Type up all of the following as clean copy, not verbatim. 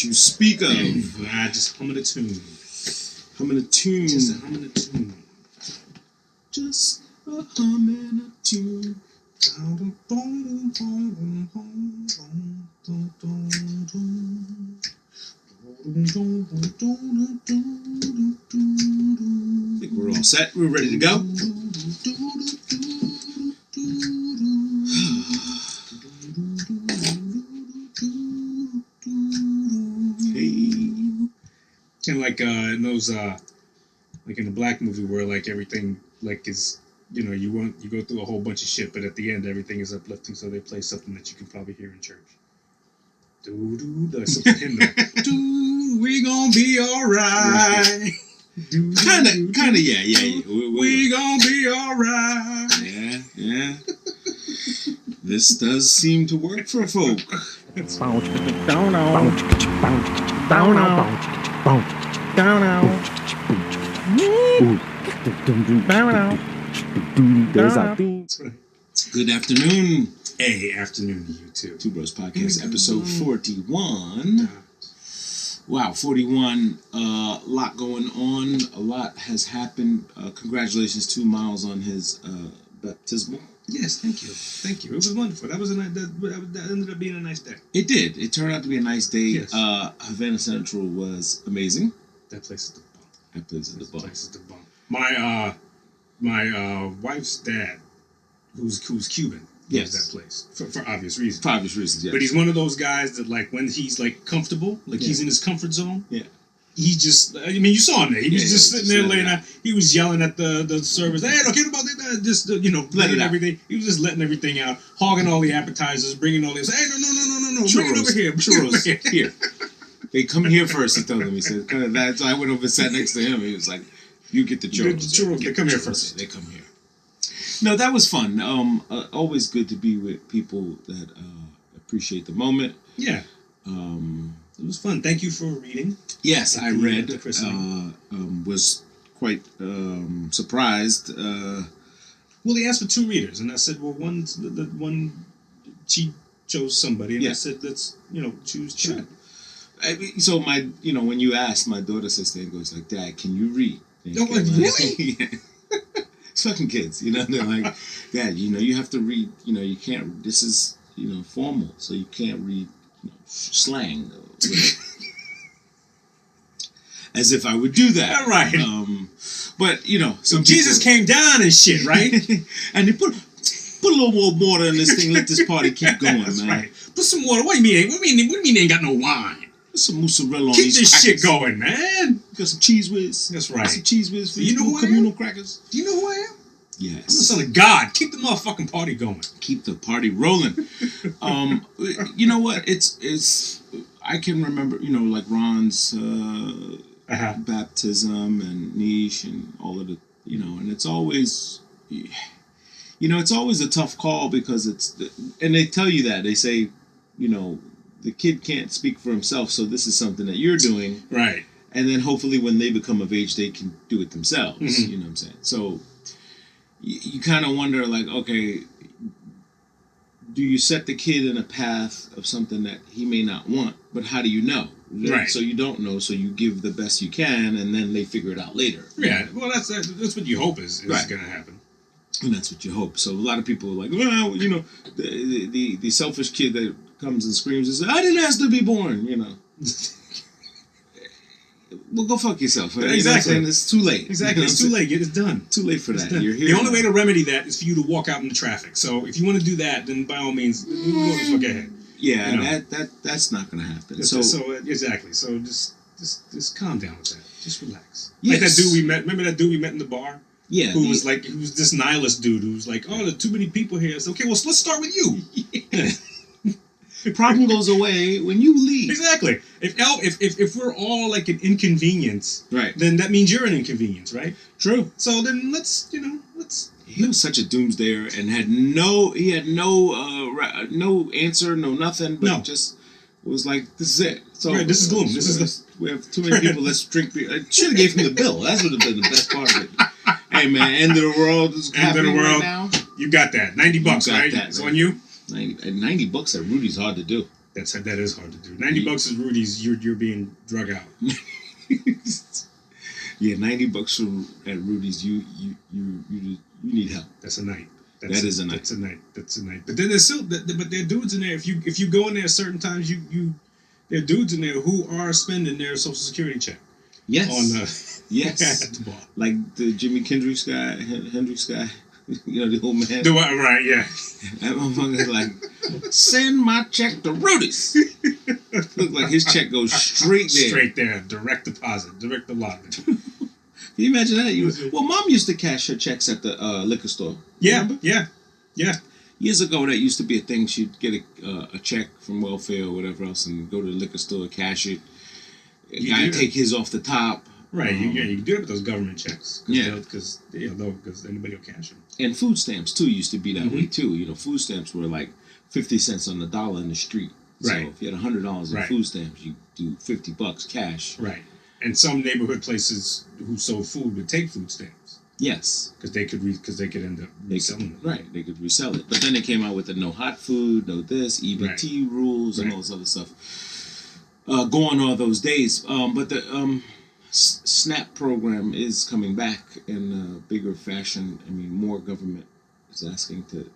you speak of? Just humming a tune. Humming a tune. Just a humming a tune. Just a humming a tune. I think we're all set. We're ready to go. Kind of like in those, like in the Black movie where like everything like is, you know, you go through a whole bunch of shit, but at the end everything is uplifting. So they play something that you can probably hear in church. There's something in there. We gonna be alright. Kind of, yeah. We gonna be alright. Yeah. This does seem to work for folk. Good afternoon. Hey, afternoon to you too. Two Bros Podcast, episode 41. Wow, 41. A lot going on. A lot has happened. Congratulations to Miles on his baptismal. Yes, thank you. It was wonderful. That ended up being a nice day. It did. It turned out to be a nice day. Yes. Havana Central was amazing. That place is the bomb. That place is the bomb. My wife's dad, who's Cuban, yes, loves that place for obvious reasons. For obvious reasons, yes. But he's one of those guys that, like, when he's like comfortable, like he's in his comfort zone. Yeah. He just, I mean, you saw him there. He was just sitting there laying out. He was yelling at the servers, "Hey, don't care about that." Just, letting everything. He was just letting everything out, hogging all the appetizers, bringing all this. Hey, no, bring it over here. Churros, here. They come here first. He told them. He said, "That's." I went over and sat next to him. He was like, "You get the churros. They come here first. They come here." No, that was fun. Always good to be with people that appreciate the moment. Yeah. It was fun. Thank you for reading. Yes, I read. Was quite surprised. Well, they asked for 2 readers, and I said, well, one she chose somebody, and I said, let's choose two. So when you asked, my daughter says, goes like, "Dad, can you read?" No, really? Yeah. It's fucking kids, they're like, "Dad, you have to read, you can't, this is, formal, so you can't read, slang." As if I would do that. Right. But, so Jesus came down and shit, right? And they put a little more water in this thing, let this party keep going, That's man. Right. Put some water. What do you mean? What do you mean they ain't got no wine? Put some mozzarella on keep these this crackers. Shit going, man. Got some cheese whiz. That's right. Got some cheese whiz for you know who communal crackers. Do you know who I am? Yes. I'm the son of God. Keep the motherfucking party going. Keep the party rolling. You know what? It's I can remember, like Ron's baptism and niche and all of the, and it's always, it's always a tough call because and they tell you that. They say, the kid can't speak for himself, so this is something that you're doing. Right. And then hopefully when they become of age, they can do it themselves. Mm-hmm. You know what I'm saying? So you kind of wonder, like, okay, do you set the kid in a path of something that he may not want, but how do you know? Right. So you don't know, so you give the best you can, and then they figure it out later. Yeah, well, that's what you hope is right. going to happen. And that's what you hope. So a lot of people are like, well, the selfish kid that comes and screams and says, "I didn't ask to be born," Well, go fuck yourself. Exactly. It's too late. Exactly. It's too late. It's done. Too late for that. You're here. The only way to remedy that is for you to walk out in the traffic. So if you want to do that, then by all means, go the fuck ahead. Yeah, that's not going to happen. So exactly. So just calm down with that. Just relax. Yes. Like that dude we met. Remember that dude we met in the bar? Yeah. Who was this nihilist dude who was like, "Oh, there are too many people here." I said, "Okay, well, let's start with you." Problem goes away when you leave. Exactly. If we're all like an inconvenience, right, then that means you're an inconvenience, right? True. So then let's. He was such a doomsdayer and had no answer, no nothing, but just was like, "This is it." So right, this is gloom. We have too many people. Let's drink beer. I should have gave him the bill. That would have been the best part of it. Hey man, end of the world is happening right now. You got that. $90, right? That, it's on you. $90 at Rudy's hard to do. That is hard to do. $90 is Rudy's. You're being drug out. Yeah, $90 at Rudy's. You need help. That's a night. That is a night. That's a night. That's a night. But then there's still, but there are dudes in there. If you go in there certain times, there are dudes in there who are spending their Social Security check. Yes. On yes. at the bar. Like the Jimi Hendrix guy. You know, the old man. Right, yeah. That motherfucker's like, send my check to Rudy's. Look like his check goes straight there. Straight there. Direct deposit. Direct deposit. Can you imagine that? Well, Mom used to cash her checks at the liquor store. Yeah, Remember? yeah. Years ago, that used to be a thing. She'd get a check from welfare or whatever else and go to the liquor store, cash it. Guy take his off the top. Right, you can do it with those government checks. Because anybody will cash them. And food stamps, too, used to be that way, too. You know, food stamps were like 50 cents on the dollar in the street. Right. So if you had $100 in food stamps, you do $50 cash. Right. And some neighborhood places who sold food would take food stamps. Yes. Because they could end up reselling it. Right, they could resell it. But then they came out with the no hot food, no this, EBT rules, and all this other stuff. Going all those days. But the SNAP program is coming back in a bigger fashion. I mean, more government is asking to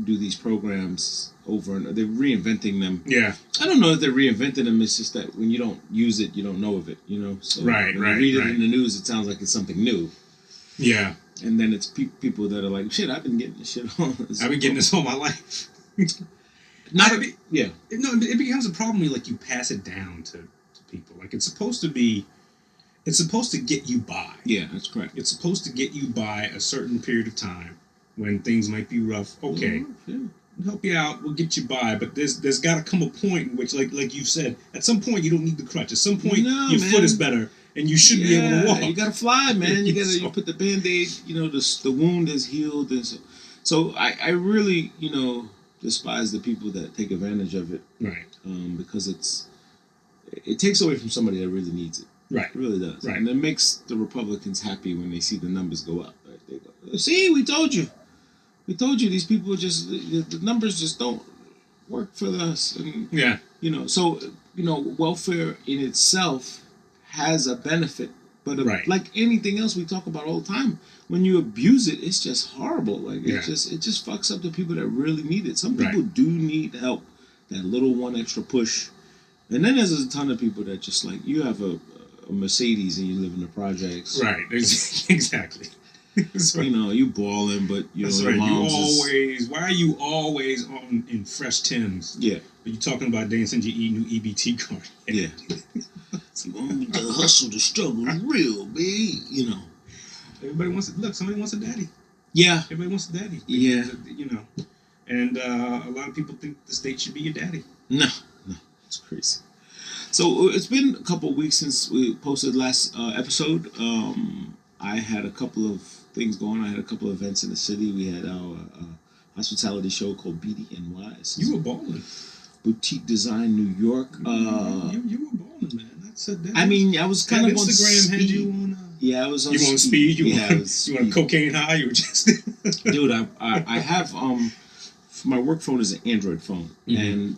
do these programs over, and they're reinventing them. Yeah. I don't know if they're reinventing them. It's just that when you don't use it, you don't know of it, you know? So when you read it in the news, it sounds like it's something new. Yeah. And then it's people that are like, shit, I've been getting this shit all this. I've been getting this all my life. Yeah. No, it becomes a problem when you pass it down to people. Like, it's supposed to get you by. Yeah, that's correct. It's supposed to get you by a certain period of time when things might be rough. Okay, we'll help you out. We'll get you by. But there's got to come a point in which, like you said, at some point you don't need the crutch. At some point your foot is better and you should be able to walk. You gotta fly, man. You put the Band-Aid. You know, the wound is healed, and so I really despise the people that take advantage of it. Right. Because it takes away from somebody that really needs it. Right. It really does. Right. And it makes the Republicans happy when they see the numbers go up. Right? They go, see, we told you. We told you these people the numbers just don't work for us. And, so, welfare in itself has a benefit. But like anything else we talk about all the time, when you abuse it, it's just horrible. Like it just fucks up the people that really need it. Some people do need help. That little one extra push. And then there's a ton of people that just like, you have a Mercedes and you live in the projects. Right, exactly. You balling, but that's right. Why are you always in fresh Timbs? Yeah. But you talking about dancing your new EBT card? Yeah. The hustle, the struggle is real, babe. Everybody wants it. Look, somebody wants a daddy. Yeah. Everybody wants a daddy. Yeah. And a lot of people think the state should be your daddy. No, it's crazy. So it's been a couple of weeks since we posted last episode. I had a couple of things going. I had a couple of events in the city. We had our hospitality show called BDNY. You were balling. Boutique Design New York. You were balling, man. I was kind of on Instagram speed. Had you on. Yeah, I was on. You on speed? You on a cocaine high? You were just. Dude, I have my work phone is an Android phone, and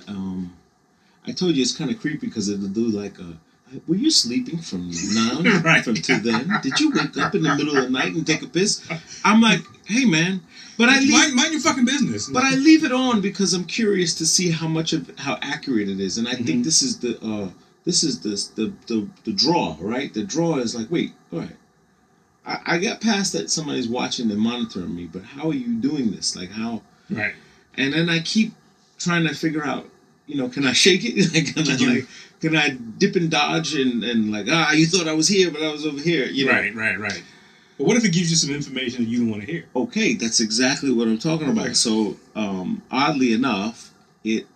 I told you it's kind of creepy because it'll do like were you sleeping from now to then? Did you wake up in the middle of the night and take a piss? I'm like, hey man, but mind your fucking business. But I leave it on because I'm curious to see how accurate it is, and I think this is the draw, right? The draw is like, wait, all right, I got past that somebody's watching and monitoring me, but how are you doing this? Like how? Right. And then I keep trying to figure out, can I shake it? Can I dip and dodge and like, you thought I was here, but I was over here. Right. But what if it gives you some information that you don't want to hear? Okay, that's exactly what I'm talking about. So, oddly enough, it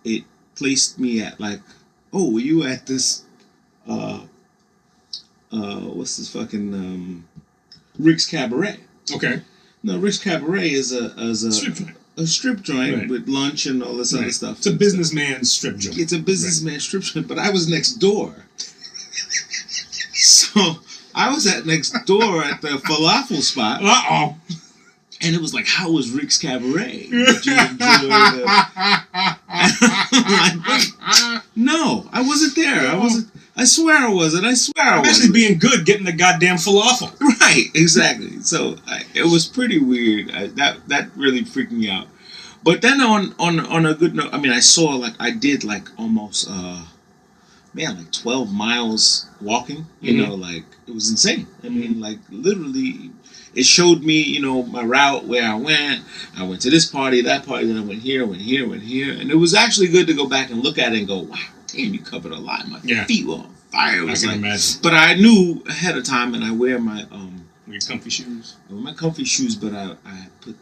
placed me at like, oh, were you at this, what's this fucking, Rick's Cabaret? Okay. No, Rick's Cabaret is a strip joint. A strip joint with lunch and all this other stuff. It's a businessman's strip joint. It's a businessman's strip joint, but I was next door. So I was next door at the falafel spot. And it was like, how was Rick's Cabaret? Did you enjoy the... I'm like, wait, no, I wasn't there. I wasn't. I swear I wasn't. I swear I wasn't. Especially being good, getting the goddamn falafel. Right, exactly. So it was pretty weird. That really freaked me out. But then on a good note, I mean, I did like almost like 12 miles walking. You know, like it was insane. I mean, like literally, it showed me my route where I went. I went to this party, that party, then I went here, and it was actually good to go back and look at it and go, wow. Damn, you covered a lot. My feet were on fire. It was I can imagine. But I knew ahead of time, and I wear my your comfy shoes. I wear my comfy shoes, but I put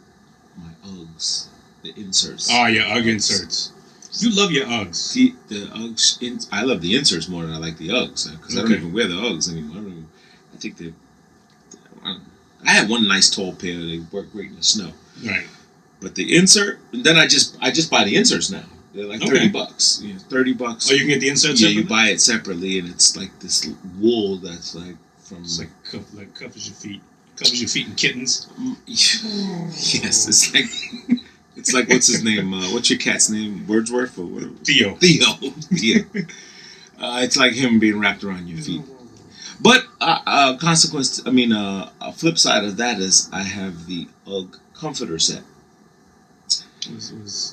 my Uggs, the inserts. Oh, your Ugg inserts. You love your Uggs. The Uggs. I love the inserts more than I like the Uggs because I don't even wear the Uggs anymore. I think I had one nice tall pair. They work great in the snow. Right. But the insert, and then I just buy the inserts now. They're like $30. $30. Oh, you can get the inserts. Yeah, you buy it separately, and it's like this wool that's like from. It's like covers your feet. Covers your feet and kittens. Yes, it's like what's his name? What's your cat's name? Wordsworth or whatever. Theo. Yeah. It's like him being wrapped around your feet. But a flip side of that is I have the Ugg comforter set.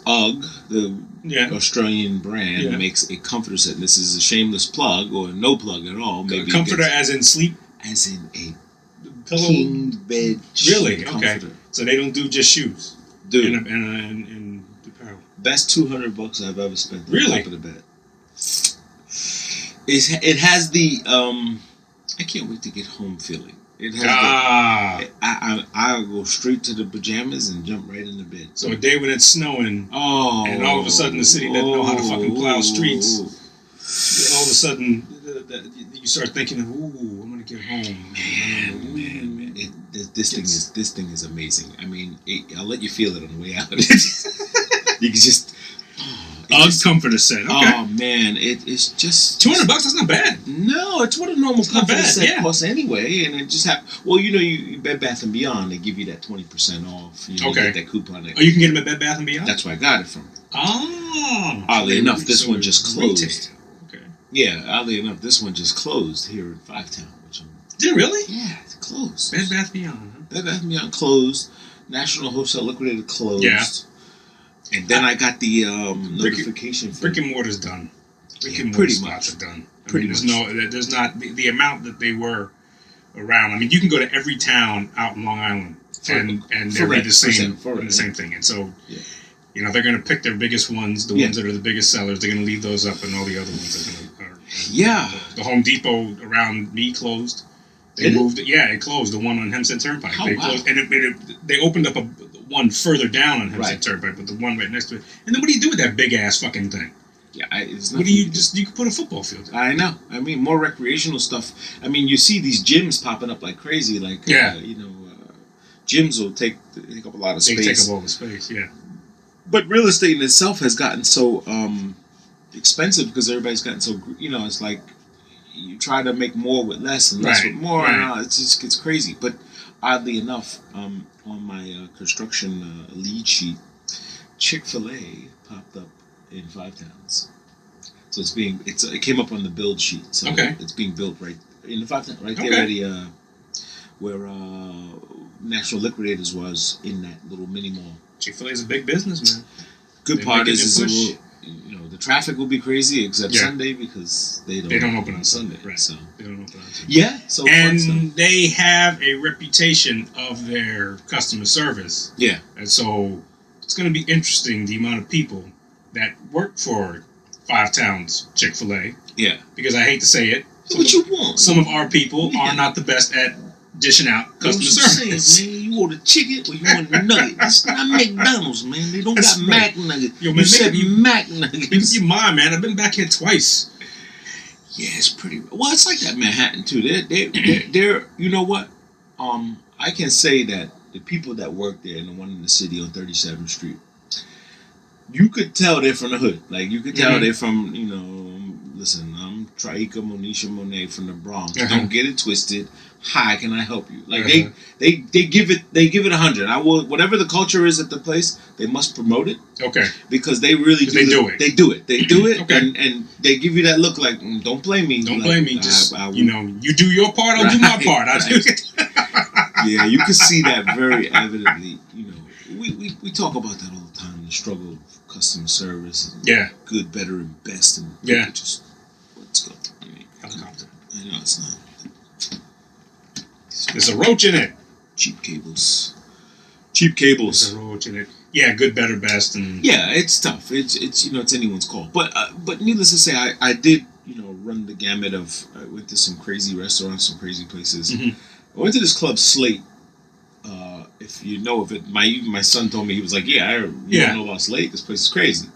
Ugg, the Australian brand, makes a comforter set. And this is a shameless plug, or no plug at all. Maybe comforter as in sleep? As in a pillow? king bed really? Comforter. Okay. So they don't do just shoes? Dude. And apparel. Best $200 I've ever spent on really? top of the bed. It has the, I can't wait to get home feeling. It has I'll go straight to the pajamas and jump right in the bed. So a day when it's snowing, and all of a sudden the city doesn't know how to fucking plow streets. All of a sudden, you start thinking of, ooh, I'm gonna get home. Man. This thing is amazing. I mean, I'll let you feel it on the way out. You can just. Ugg comforter set. Okay. Oh man, it's just $200. That's not bad. No, it's what a normal comforter set costs anyway, and it just you Bed Bath and Beyond, they give you that 20% off. You get that coupon. Oh, you can get them at Bed Bath and Beyond. That's where I got it from. Oh. Oddly enough, this one just closed. Retail. Okay. Yeah, oddly enough, this one just closed here in Fivetown. Did it really? Yeah, it's closed. Bed Bath Beyond. Huh? Bed Bath Beyond closed. National Wholesale Liquidated closed. Yeah. And then I got the notification. Brick and mortar's done. Brick and mortar pretty spots much are done. There's not the amount that they were around. I mean, you can go to every town out in Long Island and they'll be the same thing. And so, they're going to pick their biggest ones, the ones that are the biggest sellers. They're going to leave those up, and all the other ones are the Home Depot around me closed. They moved it. Yeah, it closed. The one on Hempstead Turnpike. They closed, and they opened up one further down on Hempstead Turnpike, but the one right next to it. And then what do you do with that big ass fucking thing? Yeah, you could put a football field in. I know. I mean, more recreational stuff. I mean, you see these gyms popping up like crazy. Like gyms will take up a lot of space. They take up all the space. Yeah. But real estate in itself has gotten so expensive because everybody's gotten so. It's like you try to make more with less and less with more. Right. It just gets crazy. But oddly enough, on my construction lead sheet, Chick-fil-A popped up in 5 towns. So it came up on the build sheet. So it's being built right in the 5 towns, right there where National Liquidators was in that little mini mall. Chick-fil-A is a big business, man. Good part is the traffic will be crazy except Sunday because they don't open on Sunday. Right. So they don't open on Sunday. Yeah. So they have a reputation of their customer service. Yeah. And so it's going to be interesting the amount of people that work for 5 Towns Chick-fil-A. Yeah. Because I hate to say it. Some of our people are not the best at dishing out customer service. Saying, man, you order chicken or you want a nugget. It's not McDonald's, man. They don't got Mac nuggets. Yo, man, you said Mac nuggets. You mind, man. I've been back here twice. Yeah, it's pretty. Well, it's like that Manhattan too. They're you know what? I can say that the people that work there and the one in the city on 37th Street, you could tell they're from the hood. Like you could tell they're from. Listen, I'm Traika Monisha Monet from the Bronx. Uh-huh. Don't get it twisted. Hi, can I help you? Like Uh-huh. they give it 100. I will, whatever the culture is at the place, they must promote it. Okay. Because they really do they do it. They do it. Okay. And they give you that look like, don't blame me. Don't like, blame me. Just you do your part, I'll do my part. Yeah, you can see that very evidently. We talk about that all the time. The struggle of customer service. And yeah. Good, better, and best. And yeah. Just let's go. Helicopter. I know it's not. There's a roach in it. Cheap cables. There's a roach in it. Yeah, good, better, best, and yeah, it's tough. It's anyone's call. But needless to say, I did run the gamut of. I went to some crazy restaurants, some crazy places. Mm-hmm. I went to this club, Slate. If you know of it, my son told me, he was like, "Yeah, don't know about Slate. This place is crazy,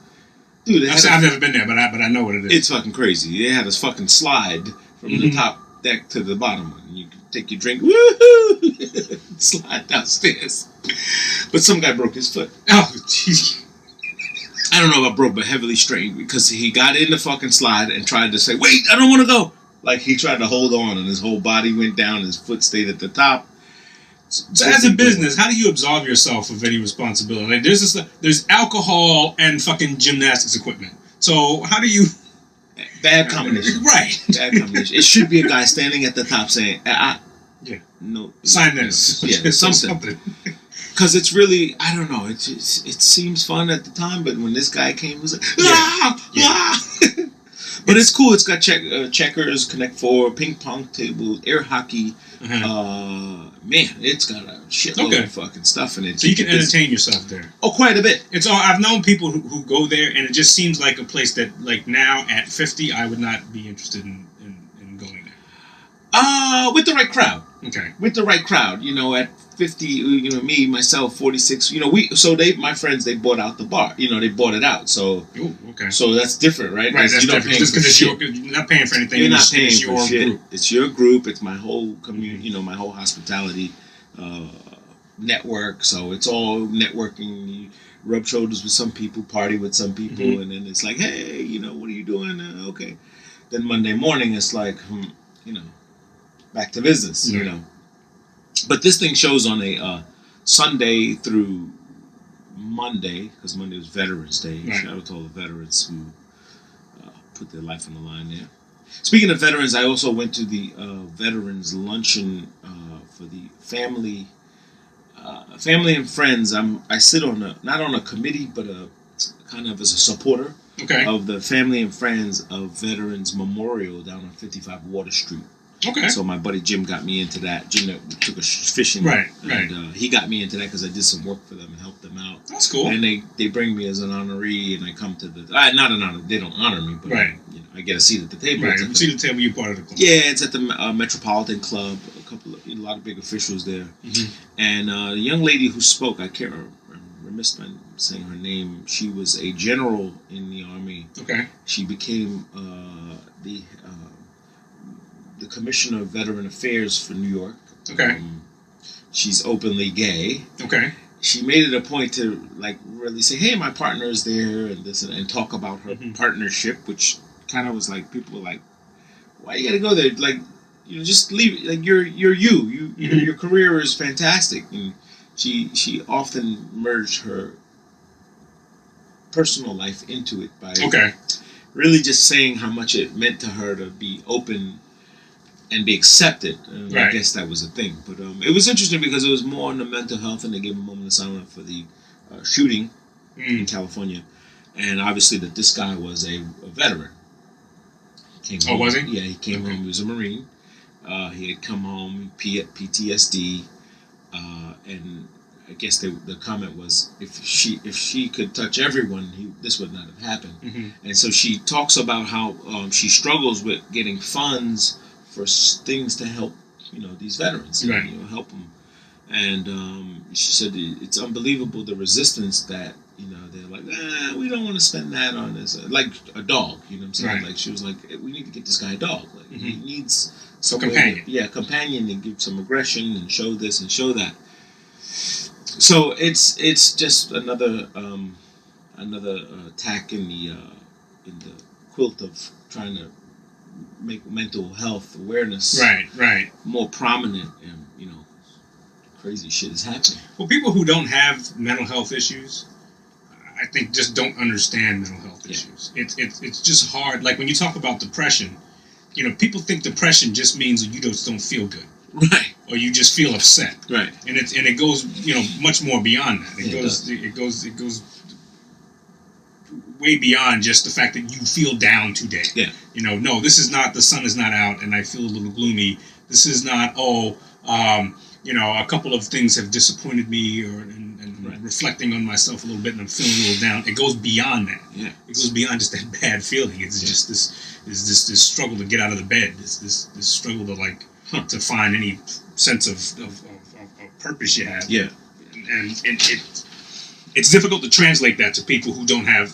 dude." I've never been there, but I know what it is. It's fucking crazy. They had this fucking slide from the top deck to the bottom one. You can take your drink, woohoo, slide downstairs. But some guy broke his foot. Oh, jeez. I don't know about broke, but heavily strained, because he got in the fucking slide and tried to say, "Wait, I don't want to go." Like he tried to hold on, and his whole body went down. His foot stayed at the top. So as a business, how do you absolve yourself of any responsibility? Like there's alcohol and fucking gymnastics equipment. So how do you? Bad combination. Right. Bad combination. It should be a guy standing at the top saying, yeah, no, sign this. Yeah, something. Because it's really, I don't know. It seems fun at the time, but when this guy came, it was like, But it's cool. It's got checkers, Connect Four, ping pong tables, air hockey. Man, it's got a shitload of fucking stuff in it. So you can entertain yourself there. Oh, quite a bit. I've known people who go there, and it just seems like a place that, like, now at 50, I would not be interested in going there. With the right crowd. Okay. With the right crowd, at 50, me, myself, 46, my friends, they bought out the bar, they bought it out, so. Ooh, okay. So that's different, right? Right, that's you're different. Just because you're not paying for anything. You're not paying for your shit. Group. It's your group. It's my whole community, my whole hospitality network. So it's all networking. You rub shoulders with some people, party with some people, and then it's like, hey, what are you doing? Okay. Then Monday morning, it's like, back to business, But this thing shows on a Sunday through Monday, because Monday was Veterans Day. Right. Shout out to all the veterans who put their life on the line there. Speaking of veterans, I also went to the veterans luncheon for the family and friends. I sit not on a committee, but kind of as a supporter of the family and friends of Veterans Memorial down on 55 Water Street. Okay. So my buddy Jim got me into that. Jim that took us fishing. Right. And he got me into that because I did some work for them and helped them out. That's cool. And they bring me as an honoree, and I come to the not an honor. They don't honor me, but I get a seat at the table. Right. You see the table, you're part of the club. Yeah, it's at the Metropolitan Club. A lot of big officials there. Mm-hmm. And the young lady who spoke, I can't remember. I missed saying her name. She was a general in the Army. Okay. She became the Commissioner of Veteran Affairs for New York. Okay. She's openly gay. Okay. She made it a point to really say, "Hey, my partner is there," and this and talk about her partnership, which kind of was like people were like, "Why you gotta go there? Just leave it. You're you. Your career is fantastic." And she often merged her personal life into it by really just saying how much it meant to her to be open and be accepted. And I guess that was a thing. But it was interesting because it was more on the mental health, and they gave a moment of silence for the shooting in California. And obviously that this guy was a veteran. Was he? Yeah, he came home. He was a Marine. He had come home, PTSD, and I guess the comment was, if she could touch everyone, this would not have happened. Mm-hmm. And so she talks about how she struggles with getting funds for things to help, these veterans, help them. And she said it's unbelievable the resistance that, they're like, we don't want to spend that on this. Like a dog, you know what I'm saying? Like she was like, we need to get this guy a dog. Like he needs some companion. Companion, and give some aggression and show this and show that. So it's just another tack in the quilt of trying to make mental health awareness Right. more prominent, and crazy shit is happening. Well, people who don't have mental health issues, I think, just don't understand mental health issues. It's just hard. Like when you talk about depression, people think depression just means you just don't feel good, right? Or you just feel upset, right? And it goes much more beyond that. It goes way beyond just the fact that you feel down today. Yeah. No, this is not, the sun is not out and I feel a little gloomy. This is not, a couple of things have disappointed me, and right. reflecting on myself a little bit, and I'm feeling a little down. It goes beyond that. Yeah. It goes beyond just that bad feeling. It's just this struggle to get out of the bed. This struggle to to find any sense of purpose you have. Yeah. And it's difficult to translate that to people who don't have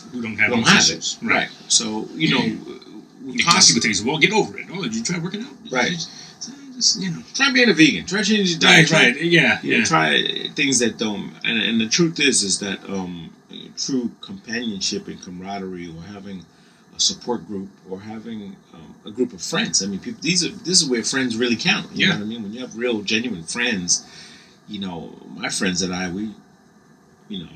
issues. It. Right. So you constantly things. Well, get over it. Oh, did you try working out? Right. Try being a vegan. Try changing your diet. Right. Yeah. Try things that don't. And the truth is that true companionship and camaraderie, or having a support group, or having a group of friends. I mean, people. This is where friends really count. You know what I mean? When you have real, genuine friends. My friends and I, we,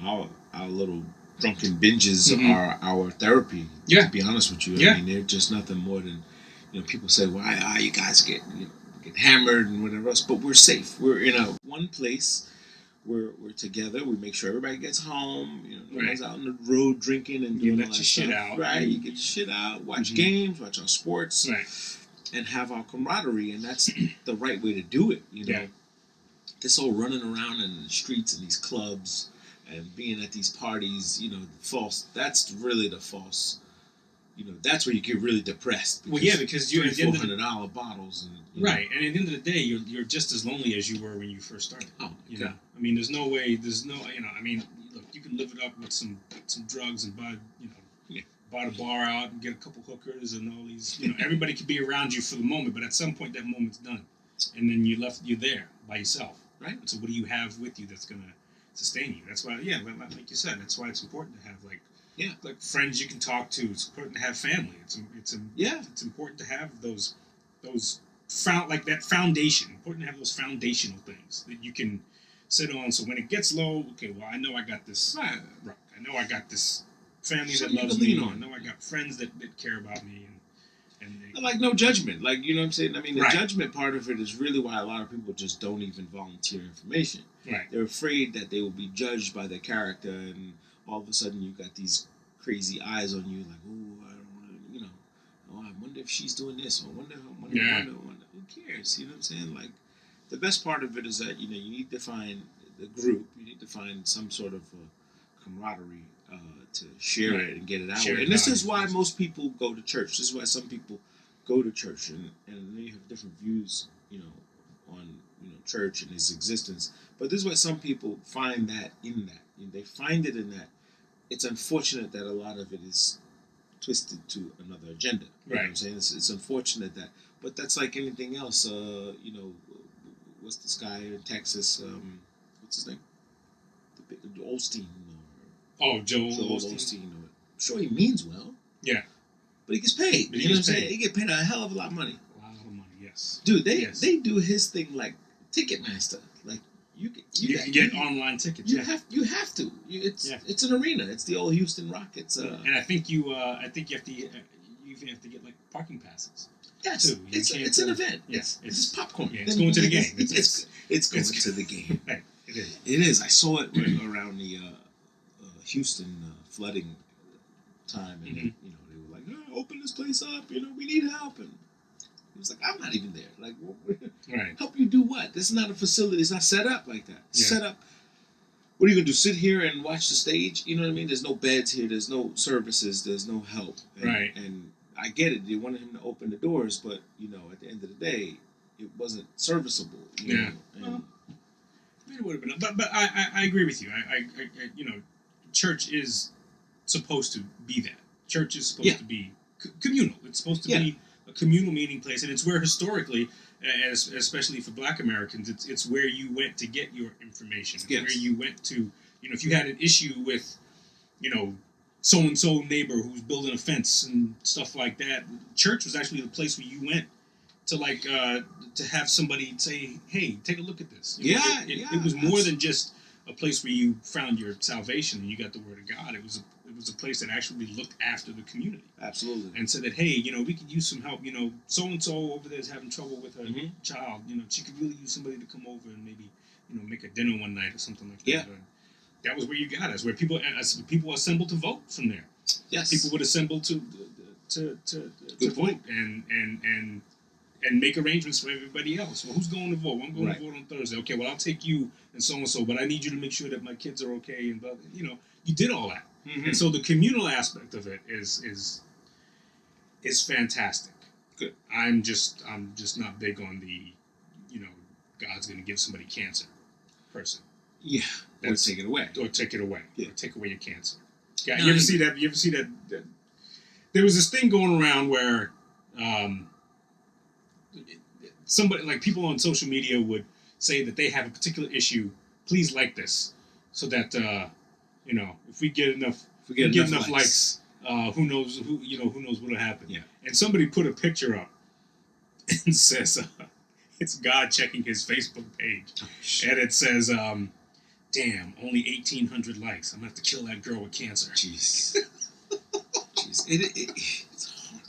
our little drunken binges are our therapy. Yeah. To be honest with you, I mean, they're just nothing more than. People say, "Why you guys get hammered and whatever else?" But we're safe. We're in one place. We're together. We make sure everybody gets home. No one's out on the road drinking and doing all that shit stuff. out. Right. You get your shit out. Watch games. Watch our sports. Right. And have our camaraderie, and that's the right way to do it. Yeah. This whole running around in the streets and these clubs and being at these parties, false. That's really the false. That's where you get really depressed. Well, yeah, because you're at the end of $400 bottles, and right, and at the end of the day, you're just as lonely as you were when you first started. Oh, I mean, there's no way. I mean, look, you can live it up with some drugs and buy the bar out and get a couple hookers and all these. Everybody could be around you for the moment, but at some point that moment's done, and then you're there by yourself. Right. So what do you have with you that's gonna sustain you? That's why, like you said, that's why it's important to have like friends you can talk to. It's important to have family. It's important to have those like that foundation. Important to have those foundational things that you can sit on. So when it gets low, okay, well, I know I got this. Right. I know I got this family that loves me. I know I got friends that care about me. And like no judgment. Like, you know what I'm saying? I mean, the right. judgment part of it is really why a lot of people just don't even volunteer information. Right. They're afraid that they will be judged by their character, and all of a sudden you got these crazy eyes on you, like, oh, I don't want to, I wonder if she's doing this, or wonder. Who cares? You know what I'm saying? Like, the best part of it is that, you need to find the group, you need to find some sort of camaraderie to share it and get it out. And this is why most people go to church. This is why some people go to church, and they have different views, on church and its existence. But this is why some people find that in that. They find it in that. It's unfortunate that a lot of it is twisted to another agenda. You know what I'm saying? It's unfortunate that, but that's like anything else. What's this guy in Texas? What's his name? The Osteen. Joel Osteen. I'm sure he means well. Yeah. But he gets paid. You know what I'm saying? He gets paid a hell of a lot of money. A lot of money, yes. Dude, they do his thing like Ticketmaster. Like you can get online tickets. You have to. It's an arena. It's the old Houston Rockets. And I think you have to get like parking passes. Yes, too. It's an event. Yes, it's popcorn. Yeah, it's going to the game. It's going to the game. Right. It is. It is. I saw it around the Houston flooding time, and they were like, "Open this place up. We need help." And he was like, "I'm not even there. Like, right. Help you do what? This is not a facility. It's not set up like that. It's Yeah. set up. What are you gonna do? Sit here and watch the stage? You know what I mean? There's no beds here. There's no services. There's no help. Right. And I get it. They wanted him to open the doors, but at the end of the day, it wasn't serviceable. You know? Well, it would have been, but I agree with you. I church is supposed to be that. Church is supposed to be communal. It's supposed to be a communal meeting place, and it's where historically, especially for Black Americans, it's where you went to get your information. It's where you went to, if you had an issue with, so-and-so neighbor who's building a fence and stuff like that. Church was actually the place where you went to to have somebody say, "Hey, take a look at this." It was more than just a place where you found your salvation and you got the word of God. It was a place that actually looked after the community. Absolutely. And said that, hey, we could use some help. So and so over there is having trouble with her child. She could really use somebody to come over and maybe make a dinner one night or something like that. Yeah. That was where you got us, where people assembled to vote from there. Yes. People would assemble to vote and make arrangements for everybody else. Well, who's going to vote? I'm going to vote on Thursday. Okay, well, I'll take you and so, but I need you to make sure that my kids are okay. And you did all that. Mm-hmm. And so the communal aspect of it is fantastic. Good. I'm just not big on the, God's going to give somebody cancer person. Yeah. Or take it away. Or take it away. Yeah. Or take away your cancer. Yeah. You ever see that? There was this thing going around where somebody, like people on social media, would say that they have a particular issue. Please like this, so that if we get enough likes, who knows what'll happen. Yeah. And somebody put a picture up and says it's God checking his Facebook page, and it says, "Damn, only 1,800 likes. I'm gonna have to kill that girl with cancer." Jeez. Jeez. It's hard.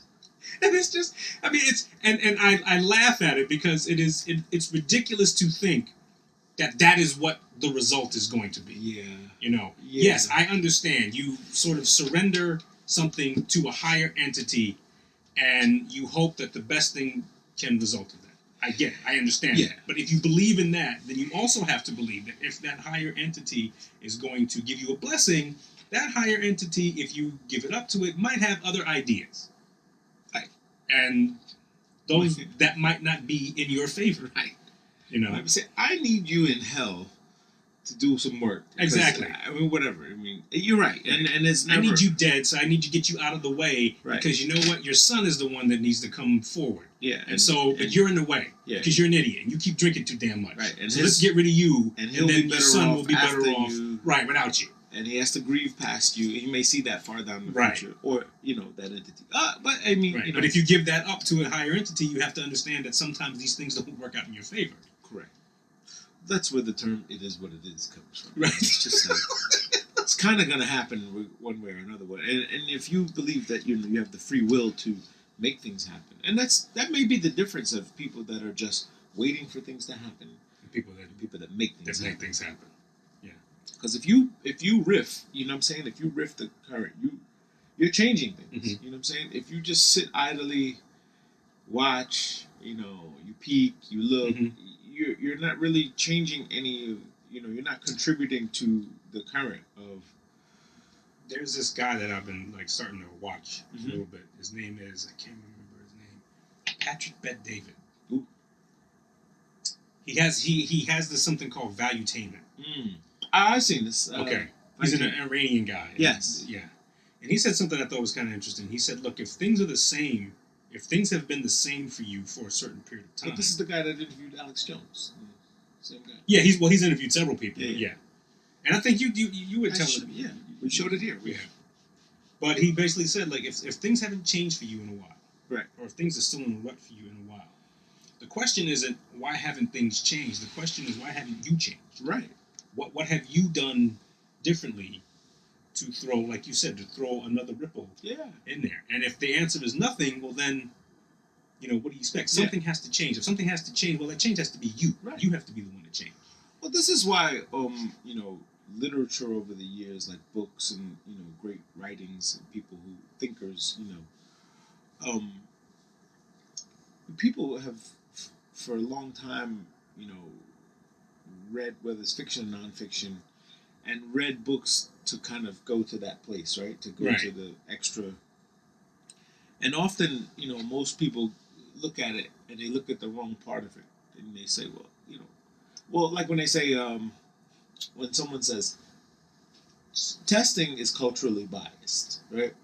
And it's just, and I laugh at it because it's ridiculous to think that is what the result is going to be. Yeah. Yes, I understand. You sort of surrender something to a higher entity, and you hope that the best thing can result of that. I get it. I understand. Yeah. That. But if you believe in that, then you also have to believe that if that higher entity is going to give you a blessing, that higher entity, if you give it up to it, might have other ideas. Right. And those that might not be in your favor. Right. I say, I need you in hell to do some work. Exactly. Whatever. You're right. And it's never... I need you dead, so I need to get you out of the way. Right. Because you know what? Your son is the one that needs to come forward. Yeah. But you're in the way. Yeah. Because you're an idiot and you keep drinking too damn much. Right. And so let's get rid of you, and then your son will be better off. Right, without you. And he has to grieve past you. He may see that far down the future, or that entity. But but if you give that up to a higher entity, you have to understand that sometimes these things don't work out in your favor. Correct. That's where the term "it is what it is" comes from. Right. It's just it's kind of going to happen one way or another way. And if you believe that you have the free will to make things happen, and that may be the difference of people that are just waiting for things to happen, and people that make things happen. Because if you riff, what I'm saying, if you riff the current, you're changing things. Mm-hmm. You know what I'm saying? If you just sit idly, watch, you peek, you look, you're not really changing any. You're not contributing to the current of. There's this guy that I've been starting to watch a little bit. His name is, I can't remember his name, Patrick Bet-David. Ooh. He has this something called Valuetainment. I've seen this. Okay. He's an Iranian guy. Yes. Yeah. And he said something I thought was kind of interesting. He said, look, if things are the same, if things have been the same for you for a certain period of time. But this is the guy that interviewed Alex Jones. Same guy. Yeah, he's interviewed several people. Yeah. And I think you would tell him. Yeah. We showed it here. Yeah. But he basically said, if things haven't changed for you in a while. Right. Or if things are still in a rut for you in a while. The question isn't why haven't things changed? The question is why haven't you changed? Right. What have you done differently to throw, like you said, to throw another ripple in there? And if the answer is nothing, well then, what do you expect? Something has to change. If something has to change, well that change has to be you. Right. You have to be the one to change. Well, this is why, literature over the years, like books and, great writings and people who, thinkers, people have for a long time, read, whether it's fiction or nonfiction, and read books to kind of go to that place, right? To go to the extra. And often, most people look at it and they look at the wrong part of it. And they say, like when they say, when someone says, testing is culturally biased, right?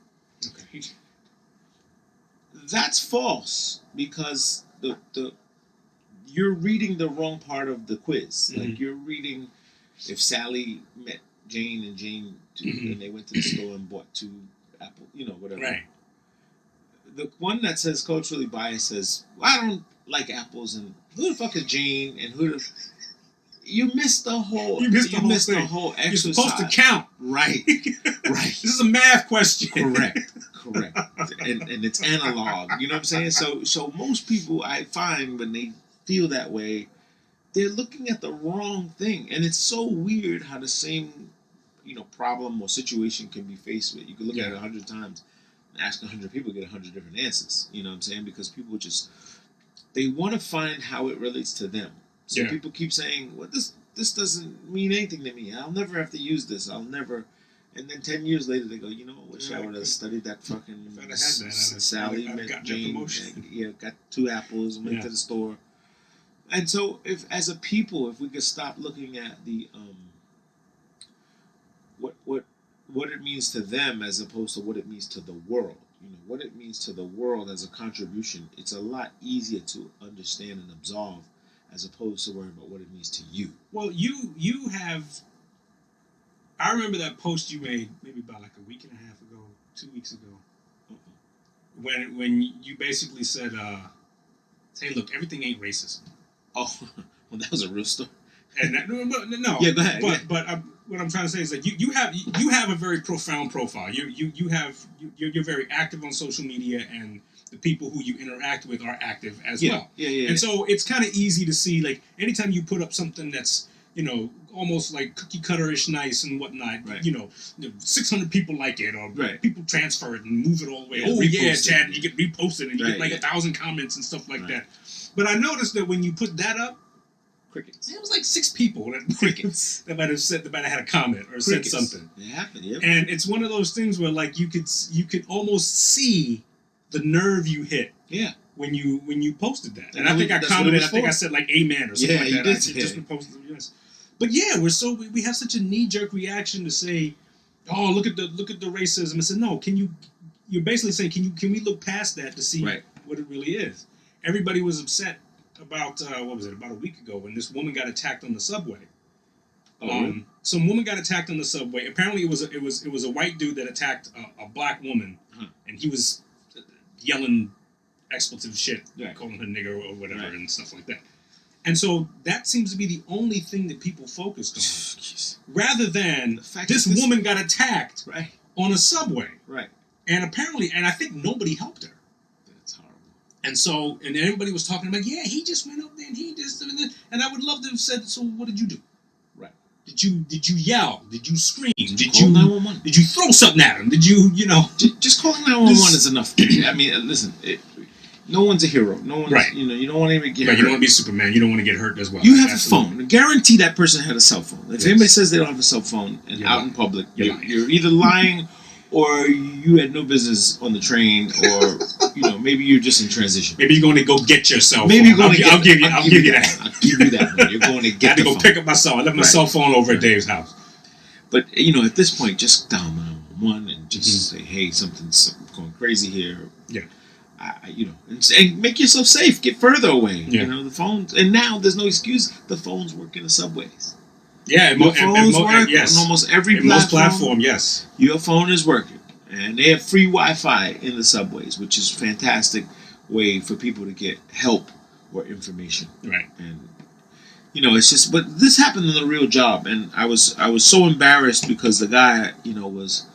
Okay. That's false because you're reading the wrong part of the quiz. Like you're reading if Sally met Jane and Jane, and they went to the store and bought 2 apples, whatever. Right. The one that says culturally biased says, well, I don't like apples, and who the fuck is Jane, and who the... You missed the whole... You missed the whole exercise. You're supposed to count. Right. Right. This is a math question. Correct. And it's analog. You know what I'm saying? So most people, I find, when they feel that way, they're looking at the wrong thing. And it's so weird how the same, problem or situation can be faced with. You can look at it 100 times, ask 100 people, get 100 different answers. You know what I'm saying? Because people just, they want to find how it relates to them. So people keep saying, well, this doesn't mean anything to me. I'll never have to use this. I'll never. And then 10 years later, they go, I wish I would have studied that fucking Sally Jane. Got 2 apples, went to the store. And so, if as a people, if we could stop looking at the what it means to them as opposed to what it means to the world, what it means to the world as a contribution, it's a lot easier to understand and absolve as opposed to worrying about what it means to you. Well, you have. I remember that post you made maybe about like a week and a half ago, 2 weeks ago, when you basically said, "Hey, look, everything ain't racism." Oh, well, that was a real story. And that, no, yeah, go ahead. But what I'm trying to say is that you have a very profound profile. You're very active on social media, and the people who you interact with are active as well. Yeah. And so it's kind of easy to see, like, anytime you put up something that's almost like cookie cutter-ish nice and whatnot, 600 people like it, or people transfer it and move it all the way. Chad, and you get reposted and you get like 1,000 comments and stuff like that. But I noticed that when you put that up, crickets. It was like 6 people that might have had a comment or said something. It happened, yeah. And it's one of those things where, like, you could almost see the nerve you hit. Yeah. When you posted that, and I think I commented. I think I said like "Amen" or something like that. Did. I just posted. Yes. But yeah, we have such a knee-jerk reaction to say, "Oh, look at the racism." I said, "No, you're basically saying, can we look past that to see what it really is?" Everybody was upset about about a week ago when this woman got attacked on the subway. Really? Some woman got attacked on the subway. Apparently, it was a white dude that attacked a black woman, and he was yelling expletive shit, calling her nigger or whatever and stuff like that. And so that seems to be the only thing that people focused on, rather than this woman got attacked on a subway. Right. And apparently, and I think nobody helped her. That's horrible. And so, and everybody was talking about, he just went up there and he just, and I would love to have said, so what did you do? Right. Did you yell? Did you scream? Did you 911? Did you throw something at him? Did you, Just calling 911 is enough. I mean, listen, no one's a hero. No one's, you don't want to even get hurt. You don't want to be Superman. You don't want to get hurt as well. You have a phone. Guarantee that person had a cell phone. If anybody says they don't have a cell phone and out in public, you're either lying or you had no business on the train, or maybe you're just in transition. Maybe you're going to go get your cell phone. Maybe you're going I'll give you that. I'll give you that one. You're going to get. I had to go pick up my cell. I left my cell phone over at Dave's house. But at this point, just dial 911 and just say, "Hey, something's going crazy here." Yeah. And make yourself safe. Get further away. Yeah. The phones. And now there's no excuse. The phones work in the subways. Yeah, your phones work yes. on almost every platform. Most platform, yes. Your phone is working, and they have free Wi-Fi in the subways, which is a fantastic way for people to get help or information. Right. And it's just. But this happened in the real job, and I was so embarrassed because the guy, was.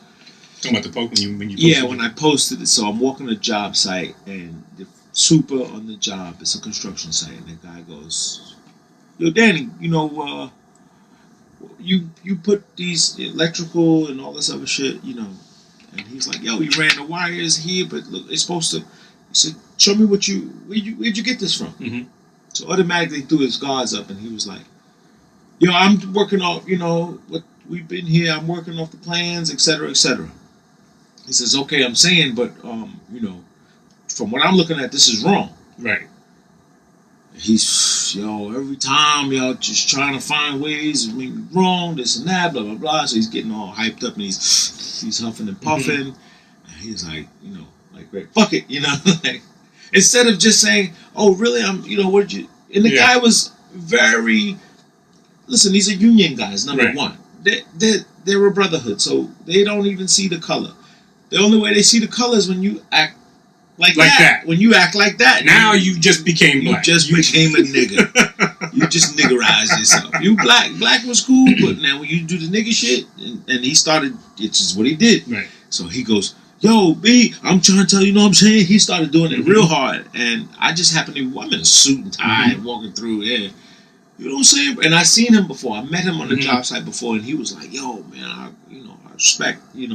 Talking about the post when you posted when I posted it. So I'm walking a job site, and the super on the job, it's a construction site, and the guy goes, "Yo, Danny, you put these electrical and all this other shit, And he's like, "Yo, we ran the wires here, but look, it's supposed to." He said, "Show me where'd you get this from?" Mm-hmm. So automatically threw his guards up, and he was like, "Yo, I'm working off, what we've been here. I'm working off the plans, etc., etc." He says, "Okay, I'm saying, but from what I'm looking at, this is wrong." Right. He's every time y'all just trying to find ways to make it wrong, this and that, blah blah blah. So he's getting all hyped up and he's huffing and puffing. And he's like, like, great, fuck it, like, instead of just saying, "Oh, really? I'm, what did you?" And the guy was very. Listen, these are union guys. Number one, they're a brotherhood, so they don't even see the color. The only way they see the color is when you act like that. When you act like that, now you just became black. You just became a nigga. You just niggerized yourself. You black. Black was cool, but now when you do the nigga shit, and he started, it's just what he did. Right. So he goes, yo, B, I'm trying to tell you, know what I'm saying? He started doing it real hard, and I just happened to, I'm in a suit and tie walking through there. You know what I'm saying? And I seen him before. I met him on the job site before, and he was like, yo, man, I respect, I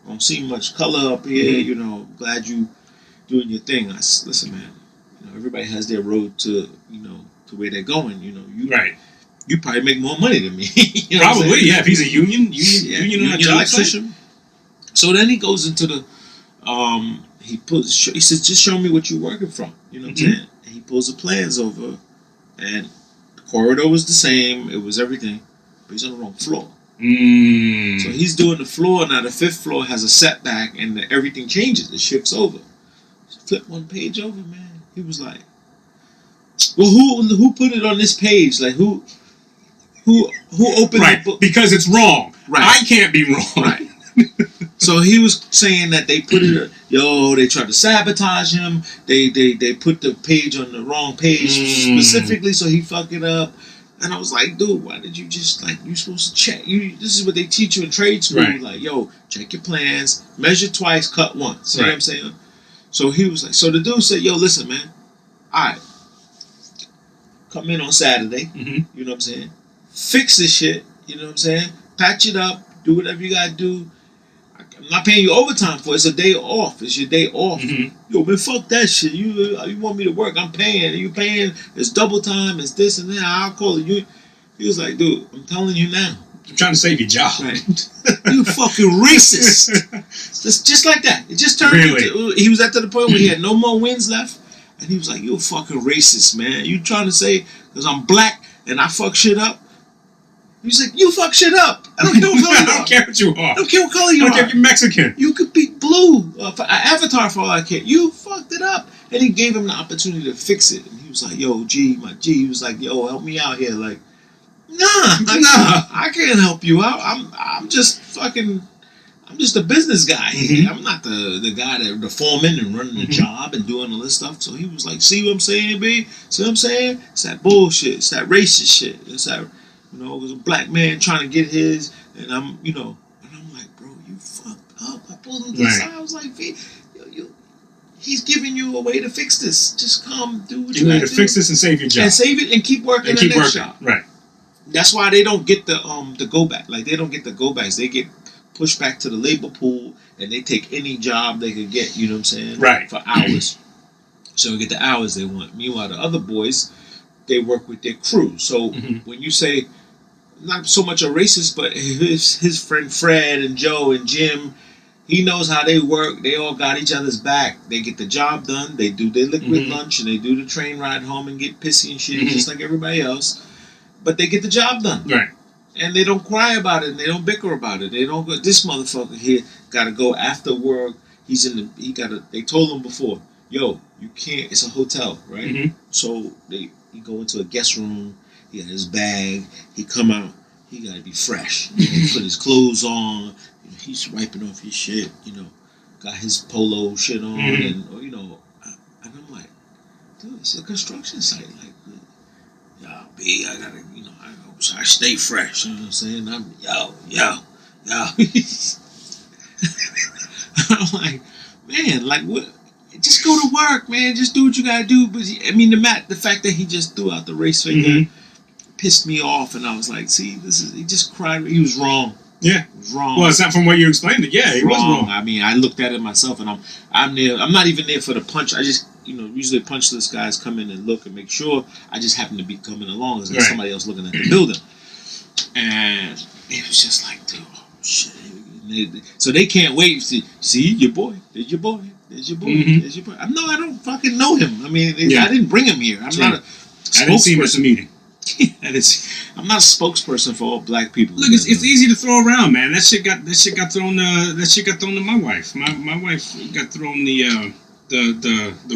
don't see much color up here, glad you doing your thing. I said, listen, man, everybody has their road to, to where they're going, Right. You probably make more money than me. Probably, yeah. If he's a union electrician. So then he goes into the, he says, just show me what you're working from. You know what I'm saying? And he pulls the plans over, and the corridor was the same. It was everything, but he's on the wrong floor. So he's doing the floor now. The 5th floor has a setback, and everything changes. It shifts over. Flip one page over, man. He was like, "Well, who put it on this page? Like who opened the book? Because it's wrong. Right. I can't be wrong. Right." So he was saying that they put it. They tried to sabotage him. They put the page on the wrong page specifically, so he fucked it up. And I was like, dude, why did you just, you're supposed to check. This is what they teach you in trade school. Right. Like, yo, check your plans, measure twice, cut once. You know what I'm saying? So he was like, so the dude said, yo, listen, man, all right, come in on Saturday, you know what I'm saying? Fix this shit, you know what I'm saying? Patch it up, do whatever you gotta do. I'm not paying you overtime for it. It's a day off. It's your day off. Yo, man, fuck that shit. You want me to work? I'm paying. You paying? It's double time. It's this and that. I'll call it. He was like, dude, I'm telling you now. I'm trying to save your job. Right. You fucking racist. Just like that. It just turned into, he was at the point where he had no more wins left. And he was like, you a fucking racist, man. You trying to say, because I'm black and I fuck shit up? He was like, you fuck shit up. I don't care what color you are. I don't care what you are. I don't care what color you are. I don't care if you're Mexican. You could be blue. Avatar for all I care. You fucked it up. And he gave him the opportunity to fix it. And he was like, yo, my G. He was like, yo, help me out here. Like, nah, I can't help you out. I'm just a business guy. I'm not the guy the foreman and running the job and doing all this stuff. So he was like, see what I'm saying, B? See what I'm saying? It's that bullshit. It's that racist shit. It's that, it was a black man trying to get his, and I'm like, bro, you fucked up. I pulled him to the side. I was like, V, he's giving you a way to fix this. Just come, do what you got to do. Fix this and save your job. And save it and keep working the next job. Right. That's why they don't get the go back. Like, they don't get the go backs. They get pushed back to the labor pool, and they take any job they could get, you know what I'm saying? Right. For hours. So they get the hours they want. Meanwhile, the other boys, they work with their crew. So when you say, not so much a racist, but his friend Fred and Joe and Jim, he knows how they work. They all got each other's back. They get the job done. They do their liquid lunch, and they do the train ride home and get pissy and shit, just like everybody else. But they get the job done. Right. And they don't cry about it, and they don't bicker about it. They don't go, this motherfucker here got to go after work. They told him before, yo, you can't, it's a hotel, right? So he go into a guest room. He got his bag. He come out. He got to be fresh. He put his clothes on. He's wiping off his shit. Got his polo shit on, and and I'm like, dude, it's a construction site. Like, yo, B, I gotta, so I stay fresh. You know what I'm saying? Yo. I'm like, man, like what? Just go to work, man. Just do what you gotta do. But the fact that he just threw out the race finger pissed me off, and I was like, see, he just cried. He was wrong. Yeah, he was wrong. Well, it's not from what you explained it. Yeah, he was wrong. I looked at it myself, and I'm there. I'm not even there for the punch. I just, usually punchless guys come in and look and make sure. I just happen to be coming along as somebody else looking at the building, and it was just like, dude, oh shit. So they can't wait to see your boy. There's your boy. There's your boy. There's your boy. I don't fucking know him. I didn't bring him here. I'm not a spokesperson. I didn't see him at the meeting. I'm not a spokesperson for all black people. Look, it's easy to throw around, man. That shit got thrown. That shit got thrown to my wife. My wife got thrown the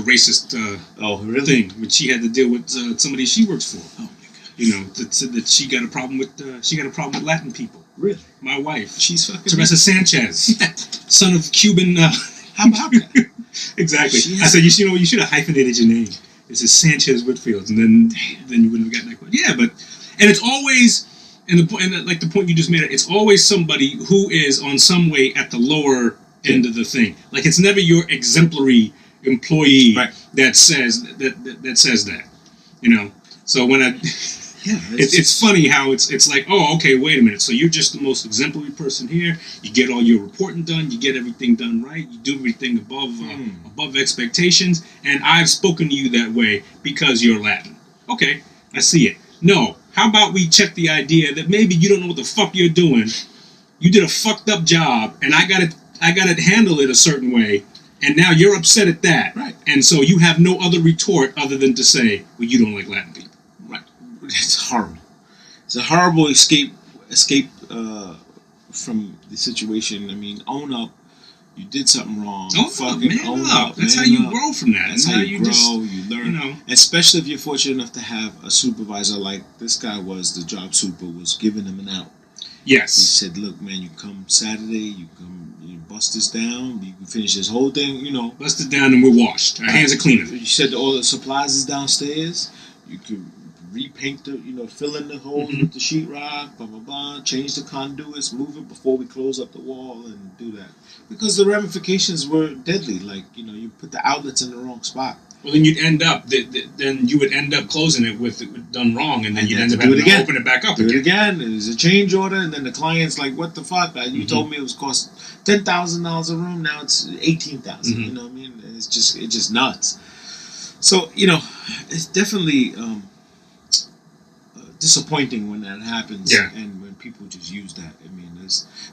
racist thing when she had to deal with somebody she works for. Oh my god. That said that she got a problem with Latin people. Really? My wife. She's fucking Teresa Sanchez, son of Cuban. How about that? Exactly. She I said, you should have hyphenated your name. This is Sanchez Whitfield, and then you wouldn't have gotten that question. Yeah, but and it's always and the point and like the point you just made. It's always somebody who is on some way at the lower end of the thing. Like it's never your exemplary employee that says that says that. You know. So when I. Yeah, it's funny how it's like, oh, okay, wait a minute. So you're just the most exemplary person here. You get all your reporting done. You get everything done right. You do everything above expectations. And I've spoken to you that way because you're Latin. Okay, I see it. No, how about we check the idea that maybe you don't know what the fuck you're doing. You did a fucked up job, and I gotta handle it a certain way. And now you're upset at that. Right. And so you have no other retort other than to say, well, you don't like Latin people. It's horrible. It's a horrible escape from the situation. I mean, own up. You did something wrong. Own up. That's how you grow from that. That's how you grow. You learn. You know. Especially if you're fortunate enough to have a supervisor like this guy was. The job super was giving him an out. Yes. He said, "Look, man, you come Saturday. You come. You bust this down. You can finish this whole thing. You know, bust it down, and we're washed. Our hands are cleaner." You said all the supplies is downstairs. You could repaint the, fill in the holes with the sheetrock, blah, blah, blah, change the conduits, move it before we close up the wall and do that. Because the ramifications were deadly. Like, you put the outlets in the wrong spot. Well, then you'd end up, then you would end up closing it with it done wrong, and then you'd end up having to open it back up again. Do it again. There's a change order, and then the client's like, what the fuck? You told me it was cost $10,000 a room, now it's $18,000. You know what I mean? It's just nuts. So, it's definitely... disappointing when that happens, and when people just use that. I mean,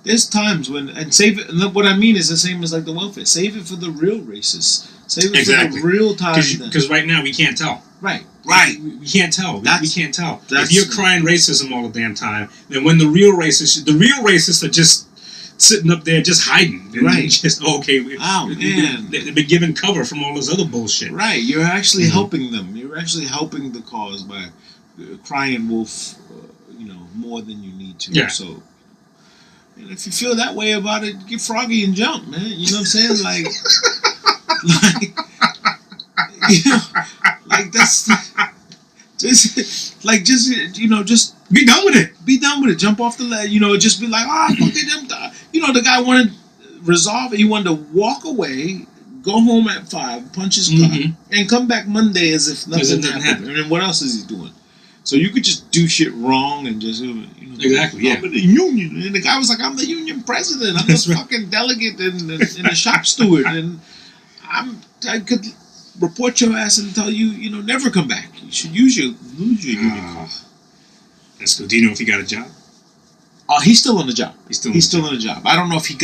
there's times when save it. And what I mean is the same as like the welfare. Save it for the real racists. Save it for the real times. Because right now we can't tell. Right. We can't tell. We can't tell. If you're crying racism all the damn time, then when the real racists are just sitting up there just hiding. Right. Just man. They've been given cover from all this other bullshit. Right. You're actually helping them. You're actually helping the cause by crying wolf, more than you need to. Yeah. So, and if you feel that way about it, get froggy and jump, man. You know what I'm saying? Like that's just be done with it. Be done with it. Jump off the ledge. Just be like, fuck it. The guy wanted resolve it. He wanted to walk away, go home at 5, punch his clock, and come back Monday as if nothing happened. I mean, what else is he doing? So you could just do shit wrong and just, exactly, yeah. I'm in the union. And the guy was like, I'm the union president. I'm the fucking delegate and the shop steward. And I could report your ass and tell you, never come back. You should lose your union card. That's good. Do you know if he got a job? He's still on the job. He's still on the job. I don't know if he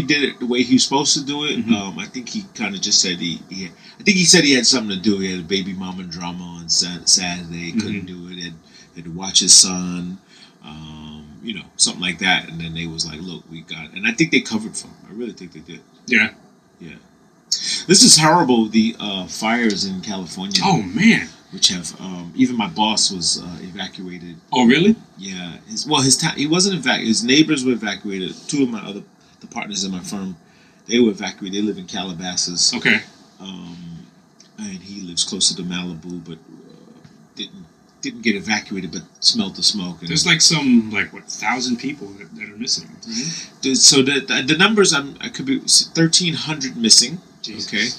did it the way he was supposed to do it. I think he kind of just said I think he said he had something to do. He had a baby mama drama on Saturday. Couldn't do it. Had to watch his son. Something like that. And then they was like, look, we got it. And I think they covered for him. I really think they did. Yeah. Yeah. This is horrible. The fires in California. Oh man. Which have even my boss was evacuated. Oh really? Yeah. He wasn't evacuated. His neighbors were evacuated. 2 of the partners in my firm, they were evacuated. They live in Calabasas. Okay. And he lives closer to Malibu, but didn't get evacuated, but smelled the smoke. And there's 1,000 people that are missing. Right? So the numbers I could be 1,300 missing. Jesus. Okay.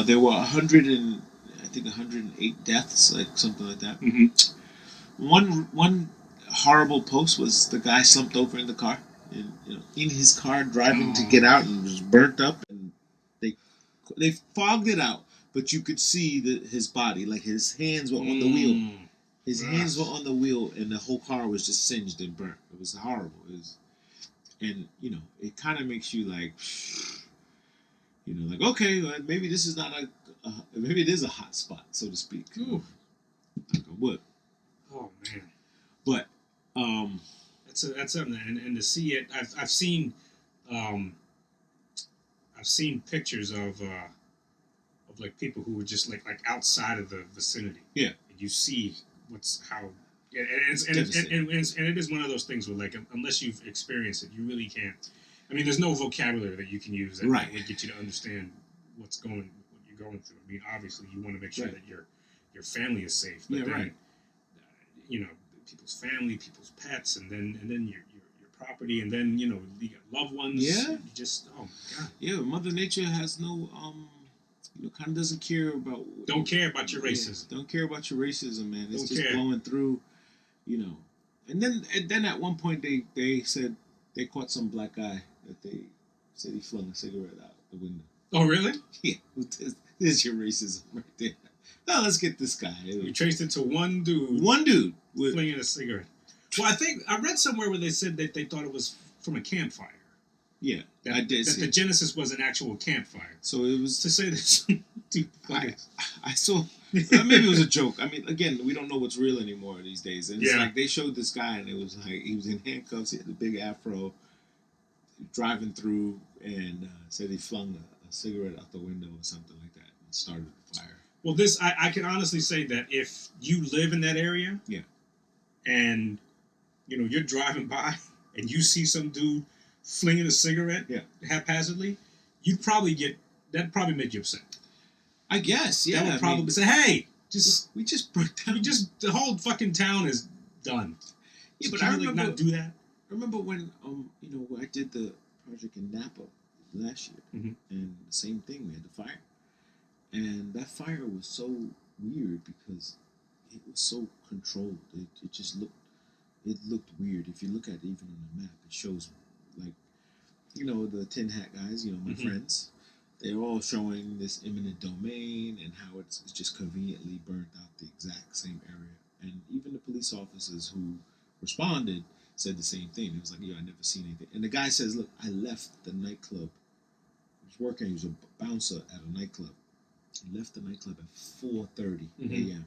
There were 108 deaths, like something like that. One horrible post was the guy slumped over in the car, in his car driving to get out, and was burnt up, and they fogged it out, but you could see his body, like his hands were on the wheel. His hands were on the wheel, and the whole car was just singed and burnt. It was horrible. And it kind of makes you like, okay, well, maybe this is not maybe it is a hot spot, so to speak. Ooh. Like a wood. Oh man. But that's something, and to see it, I've seen pictures of like people who were just like outside of the vicinity. Yeah. And you see how Yeah, and it is one of those things where, like, unless you've experienced it, you really can't. I mean, there's no vocabulary that you can use that Right. would get you to understand what you're going through. I mean, obviously, you want to make sure Right. that your family is safe. But Yeah, then, right. You know, people's family, people's pets, and then your property, and then you got loved ones. Yeah. You just oh my god. Yeah, Mother Nature has no kind of doesn't care about. Don't care about your Yeah, racism. don't care about your racism, man. It's Don't just care. blowing through, And then at one point they said they caught some black guy that they said he flung a cigarette out the window. Oh really? Yeah, there's your racism right there. Now let's get this guy. You traced it to one dude. One dude with flinging a cigarette. Well, I think I read somewhere where they said that they thought it was from a campfire. Yeah, that, I did. That the genesis was an actual campfire. So it was to say this. Dude, I saw. Maybe it was a joke. I mean, again, we don't know what's real anymore these days. And it's like they showed this guy, and it was like he was in handcuffs. He had a big afro, driving through, and said he flung a cigarette out the window or something like that, and started the fire. Well, I can honestly say that if you live in that area, yeah, and you're driving by and you see some dude flinging a cigarette, haphazardly, you'd probably that'd probably make you upset. I guess, yeah. That would probably say, "Hey, we just burnt down. The whole fucking town is done." Yeah, so but can I you, remember not do that. I remember when I did the project in Napa last year, and the same thing. We had the fire, and that fire was so weird because it was so controlled. It just looked weird. If you look at it even on the map, it shows like the tin hat guys. My friends. They're all showing this eminent domain and how it's just conveniently burnt out the exact same area. And even the police officers who responded said the same thing. It was like, I never seen anything. And the guy says, look, I left the nightclub. He was working. He was a bouncer at a nightclub. He left the nightclub at 4:30 a.m.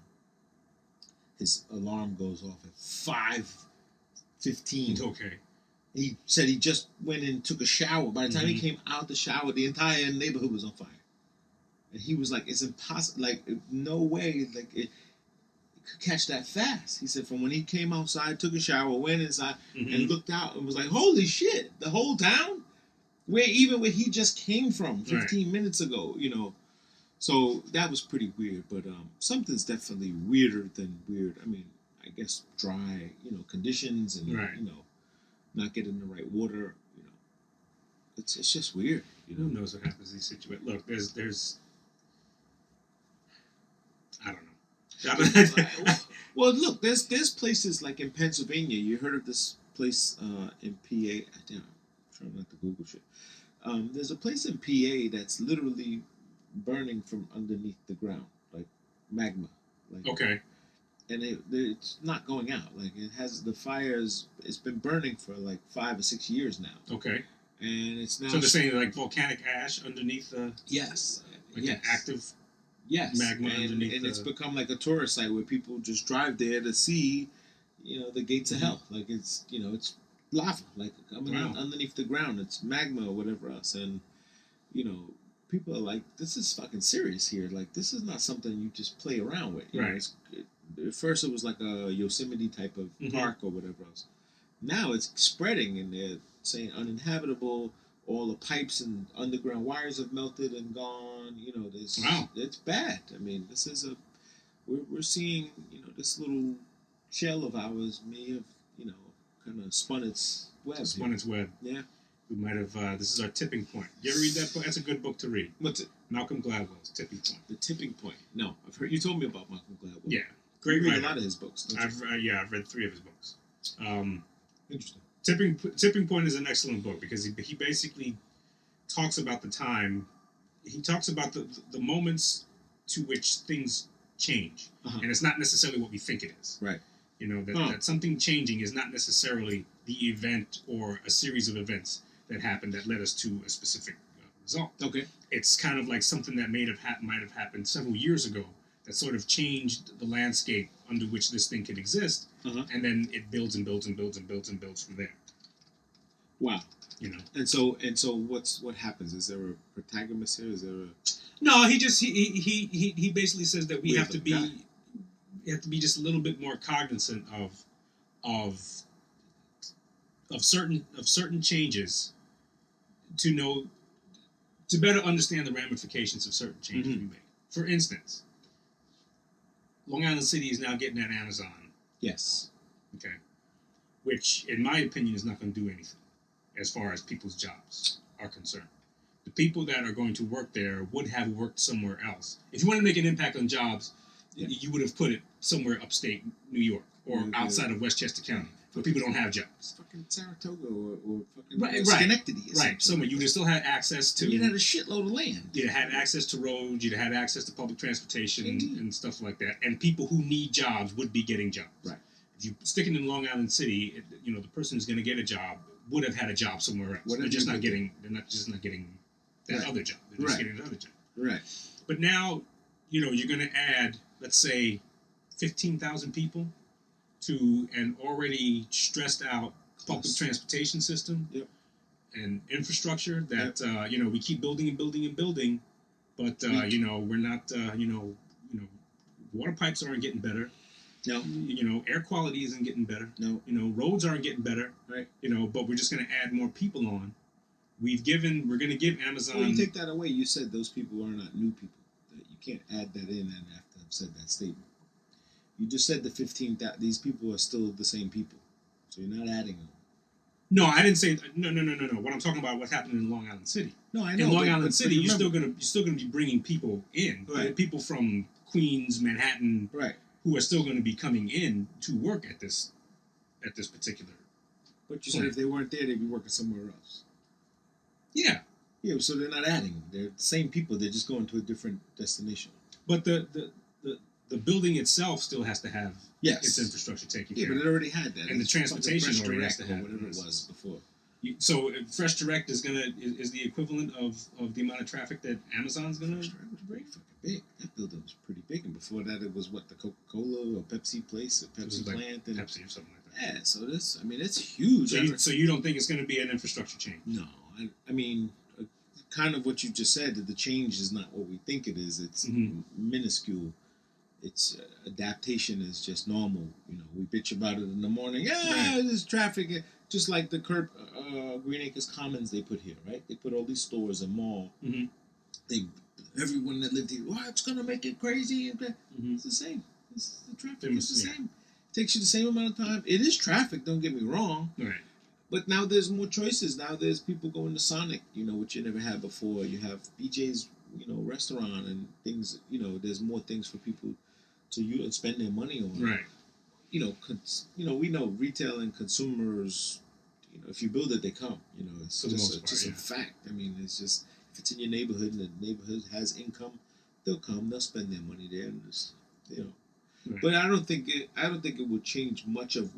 His alarm goes off at 5:15. Okay. He said he just went and took a shower. By the time he came out the shower, the entire neighborhood was on fire. And he was like, it's impossible. Like, no way. Like, it could catch that fast. He said from when he came outside, took a shower, went inside, and looked out and was like, holy shit, the whole town? Where he just came from 15 minutes ago, So that was pretty weird. But something's definitely weirder than weird. I mean, I guess dry, conditions and, not getting the right water, it's just weird. Who knows what happens in these situations? Look, there's I don't know. Well, look, there's places like in Pennsylvania. You heard of this place in PA? Damn, I'm trying not to Google shit. There's a place in PA that's literally burning from underneath the ground, like magma. Like, okay. And it's not going out. Like it has the fires. It's been burning for like 5 or 6 years now. Okay. And it's now. So they're saying like volcanic ash underneath the. Yes. Like an active. Yes. Magma underneath. And it's become like a tourist site where people just drive there to see, the gates of hell. Like it's it's lava. Like coming out underneath the ground. It's magma or whatever else. And people are like, this is fucking serious here. Like this is not something you just play around with. At first, it was like a Yosemite type of park or whatever else. Now it's spreading, and they're saying uninhabitable. All the pipes and underground wires have melted and gone. It's bad. I mean, this is we're seeing this little shell of ours may have kind of spun its web. Yeah. We might have. This is our tipping point. You ever read that book? That's a good book to read. What's it? Malcolm Gladwell's Tipping Point. The Tipping Point. No, I've heard you told me about Malcolm Gladwell. Yeah. Great read writer. a lot of his books. I've read 3 of his books. Interesting. Tipping Point is an excellent book because he basically talks about the time. He talks about the moments to which things change, and it's not necessarily what we think it is. Right. That something changing is not necessarily the event or a series of events that happened that led us to a specific result. Okay. It's kind of like something that might have happened several years ago that sort of changed the landscape under which this thing could exist, and then it builds and builds and builds and builds and builds from there. Wow. And so what happens? Is there a protagonist here? Is there a No, he basically says that we have to be you have to be just a little bit more cognizant of certain changes to know to better understand the ramifications of certain changes we make. For instance, Long Island City is now getting at Amazon. Yes. Okay. Which, in my opinion, is not going to do anything as far as people's jobs are concerned. The people that are going to work there would have worked somewhere else. If you want to make an impact on jobs, you would have put it somewhere upstate New York or outside of Westchester County, where people don't have jobs. Fucking Saratoga or fucking Schenectady. Right. Somewhere you would have still had access to. You'd had a shitload of land. You'd have had access to roads. You'd have had access to public transportation and stuff like that. And people who need jobs would be getting jobs. Right. If you stick it in Long Island City, the person who's going to get a job would have had a job somewhere else. They're just not getting. They're not getting that other job. They're just getting another job. Right. But now, you're going to add, let's say, 15,000 people to an already stressed out public transportation system and infrastructure that we keep building and building and building, but we're not water pipes aren't getting better. No. Air quality isn't getting better. No. Roads aren't getting better. Right. But we're just going to add more people on. We're going to give Amazon. Well, you take that away. You said those people are not new people. You can't add that in and after I've said that statement. You just said the 15. These people are still the same people, so you're not adding them. No, I didn't say no. What I'm talking about, what's happening in Long Island City. No, I know. In Long Island City, you're still gonna be bringing people in, right? People from Queens, Manhattan, right? Who are still going to be coming in to work at this particular. But you said if they weren't there, they'd be working somewhere else. Yeah. Yeah. So they're not adding. They're the same people. They're just going to a different destination. But the building itself still has to have its infrastructure taken care of. Yeah, but it already had that. And the transportation already has to have whatever it was before. So Fresh Direct is the equivalent of the amount of traffic that Amazon's gonna. Fresh Direct was pretty fucking big. That building was pretty big, and before that it was the Coca-Cola or Pepsi place, or Pepsi plant, and Pepsi or something like that. Yeah, so it's huge. So you don't think it's going to be an infrastructure change? No, I mean, kind of what you just said. That the change is not what we think it is. It's minuscule. It's adaptation is just normal. We bitch about it in the morning. There's traffic. Just like the Green Acres Commons they put here, right? They put all these stores and mall. Everyone that lived here, it's gonna make it crazy. It's the same. The traffic is the same. It takes you the same amount of time. It is traffic. Don't get me wrong. Right. But now there's more choices. Now there's people going to Sonic, which you never had before. You have BJ's, restaurant and things. There's more things for people to spend their money on. Right. We know retail and consumers. If you build it, they come. It's just a fact. I mean, it's just if it's in your neighborhood and the neighborhood has income, they'll come. They'll spend their money there, and just Right. But I don't think it will change much of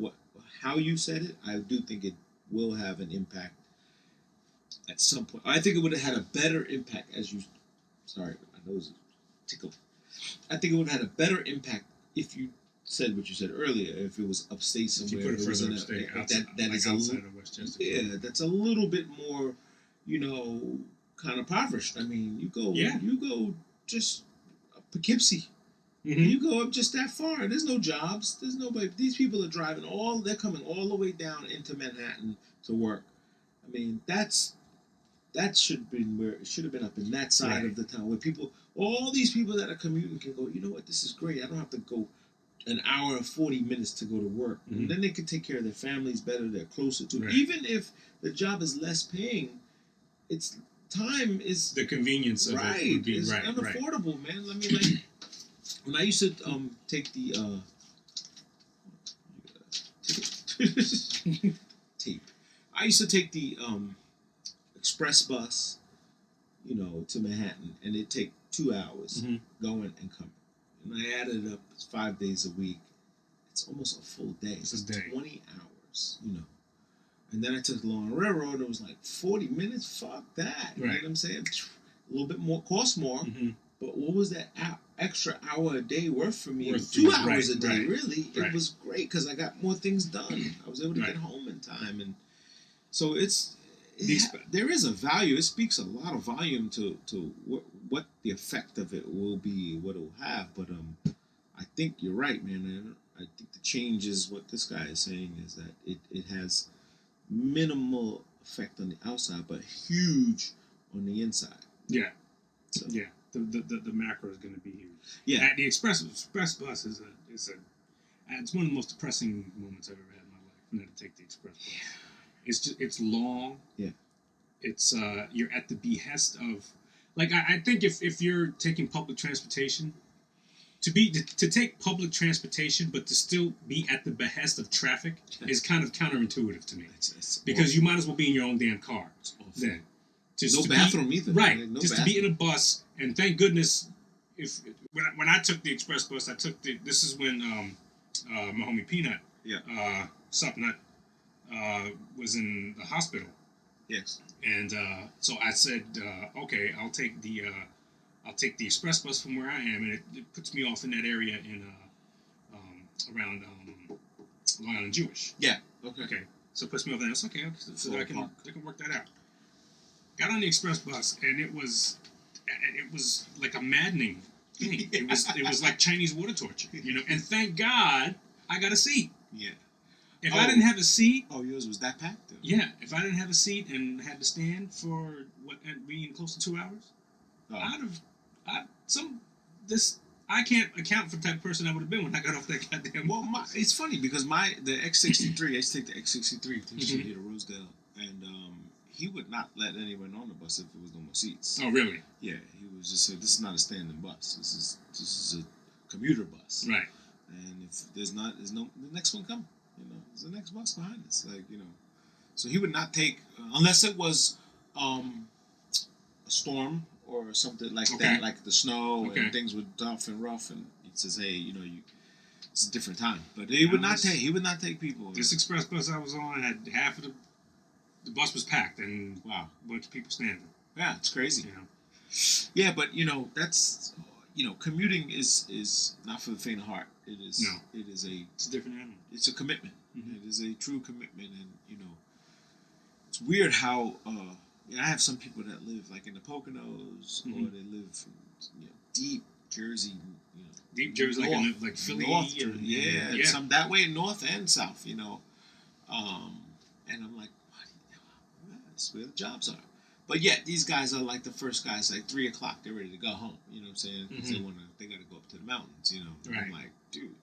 how you said it. I do think it will have an impact at some point. I think it would have had a better impact Sorry, my nose is tickled. I think it would have had a better impact if you said what you said earlier. If it was upstate somewhere, if you put it further upstate, outside of Westchester. Yeah, that's a little bit more, kind of impoverished. I mean, you go just Poughkeepsie. You go up just that far. There's no jobs. There's nobody. These people are driving they're coming all the way down into Manhattan to work. I mean, that should have been where it should have been, up in that side of the town where all these people that are commuting can go, you know what, this is great. I don't have to go an hour and 40 minutes to go to work. And then they can take care of their families better. They're closer to it. Even if the job is less paying, time is the convenience of it would be it's unaffordable, man. I mean, when I used to take the tape, I used to take the express bus, to Manhattan, and it'd take 2 hours going and coming. And I added it up, it's 5 days a week. It's almost a full day. It's a day. 20 hours, And then I took the Long Railroad, and it was like 40 minutes. Fuck that. You know what I'm saying? A little bit more, cost more. But what was that extra hour a day worth for me? 2 hours a day, really. It was great because I got more things done. I was able to get home in time. And so there is a value. It speaks a lot of volume to what the effect of it will be, what it will have. But I think you're right, man. And I think the change is what this guy is saying is that it has minimal effect on the outside, but huge on the inside. Yeah. So, Yeah. The macro is going to be huge. yeah. The express bus is it's one of the most depressing moments I've ever had in my life. When I had to take the express bus. It's long. Yeah. It's you're at the behest of, like, I think if you're taking public transportation, to take public transportation but to still be at the behest of traffic is kind of counterintuitive to me. It's because you might as well be in your own damn car then. Just no bathroom either. Right. No just bathroom. to be in a bus, and thank goodness, when I took the express bus, this is when my homie Peanut, Sup Nut, was in the hospital. Yes. And so I said, okay, I'll take the express bus from where I am, and it puts me off in that area in around Long Island Jewish. Yeah. Okay. Okay. So it puts me off there. It's okay. So I can work that out. Got on the express bus, and it was like a maddening thing. It was like Chinese water torture, And thank God I got a seat. Yeah. If I didn't have a seat, yours was that packed. Though. Yeah. If I didn't have a seat and had to stand for being close to 2 hours, I can't account for the type of person I would have been when I got off that goddamn. Well, it's funny because the X63, I used to take the X63 to to Rosedale, and he would not let anyone on the bus if there was no more seats. Oh, really? Yeah, he was just said, "This is not a standing bus. This is a commuter bus." Right. And if there's no the next one coming. There's the next bus behind us. So he would not take unless it was a storm or something like that, like the snow and things were tough and rough, and he says, "Hey, it's a different time." But he would not take people. This express bus I was on had half of the bus was packed, and wow, a bunch of people standing. Yeah, it's crazy. Yeah, but that's commuting is not for the faint of heart. It is. No. It's a different animal. It's a commitment. Mm-hmm. It is a true commitment, and it's weird how I have some people that live like in the Poconos, or they live deep Jersey, deep Jersey, like Philly, north, some that way, north and south, and I'm like, that's where the jobs are. But yet these guys are like the first guys, like 3 o'clock, they're ready to go home. You know what I'm saying? Because they got to go up to the mountains. Right. I'm like, dude,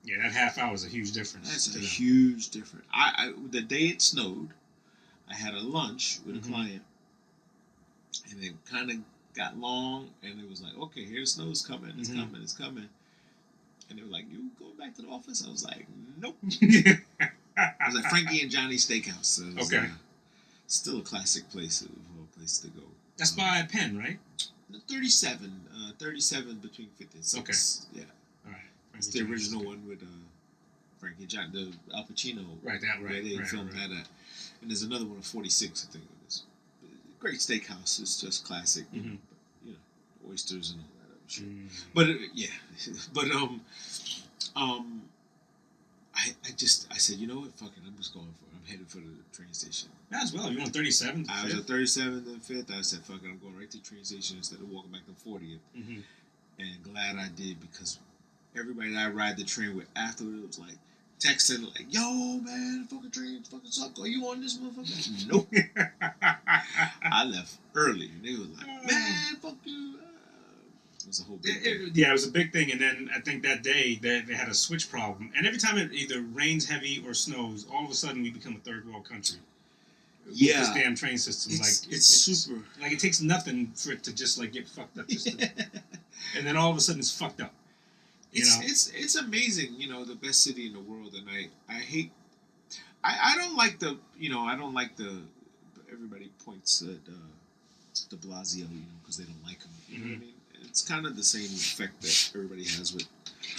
Yeah, that half hour is a huge difference. That's a huge difference. I the day it snowed, I had a lunch with a client, and it kind of got long, and it was like, okay, here the snow's coming, it's coming, it's coming. And they were like, you going back to the office? I was like, nope. I was at Frankie and Johnny Steakhouse. So it was, still a classic place to go. That's by Penn, right? 37 between 50 and 6. Okay. Yeah. All right. It's the original one with Frankie and Johnny, the Al Pacino. Right, where they filmed that at. And there's another one of 46, I think it is. Great steakhouse. It's just classic. Oysters and all that other shit. But I said, you know what, fuck it, I'm just going for it. I'm headed for the train station. Might as well. You on 37th? I was at 37th and 5th. I said, fuck it, I'm going right to the train station instead of walking back to 40th. And glad I did, because everybody that I ride the train with afterward was like texting like, yo man, fucking train fucking suck. Are you on this motherfucker? Nope. I left early and they were like, man, fuck you. It was a whole big thing. It was a big thing, and then I think that day they had a switch problem. And every time it either rains heavy or snows, all of a sudden we become a third world country. Yeah. With this damn train system. It's super. Like, it takes nothing for it to just like get fucked up. And then all of a sudden it's fucked up. It's amazing, the best city in the world, and I don't like everybody points at de Blasio, because they don't like him. You know what I mean? It's kind of the same effect that everybody has with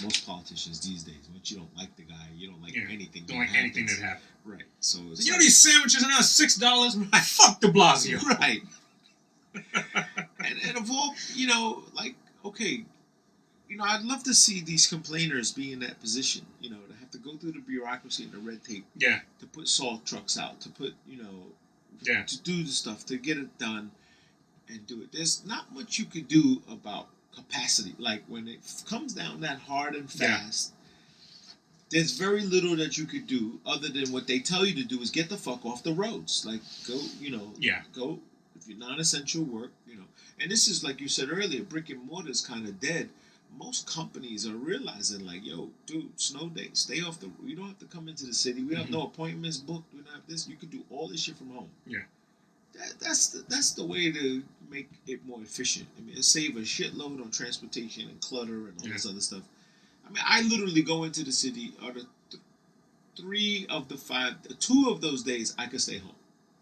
most politicians these days. Once you don't like the guy, you don't like anything. Don't like anything that happens. Right. So it's these sandwiches are now $6. I fuck de Blasio. Right. and of all, okay. I'd love to see these complainers be in that position, to have to go through the bureaucracy and the red tape. Yeah. To put salt trucks out, to put, to do the stuff, to get it done and do it. There's not much you could do about capacity. Like when it comes down that hard and fast, there's very little that you could do other than what they tell you to do is get the fuck off the roads. Like go, go if you're non-essential work, And this is like you said earlier, brick and mortar is kind of dead. Most companies are realizing like, yo, dude, snow day, stay off the. You don't have to come into the city. We have no appointments booked. We don't have this. You can do all this shit from home. Yeah. That's the way to make it more efficient. I mean, it save a shitload on transportation and clutter and all this other stuff. I mean, I literally go into the city. Out of 3 of the 5, 2 of those days, I could stay home.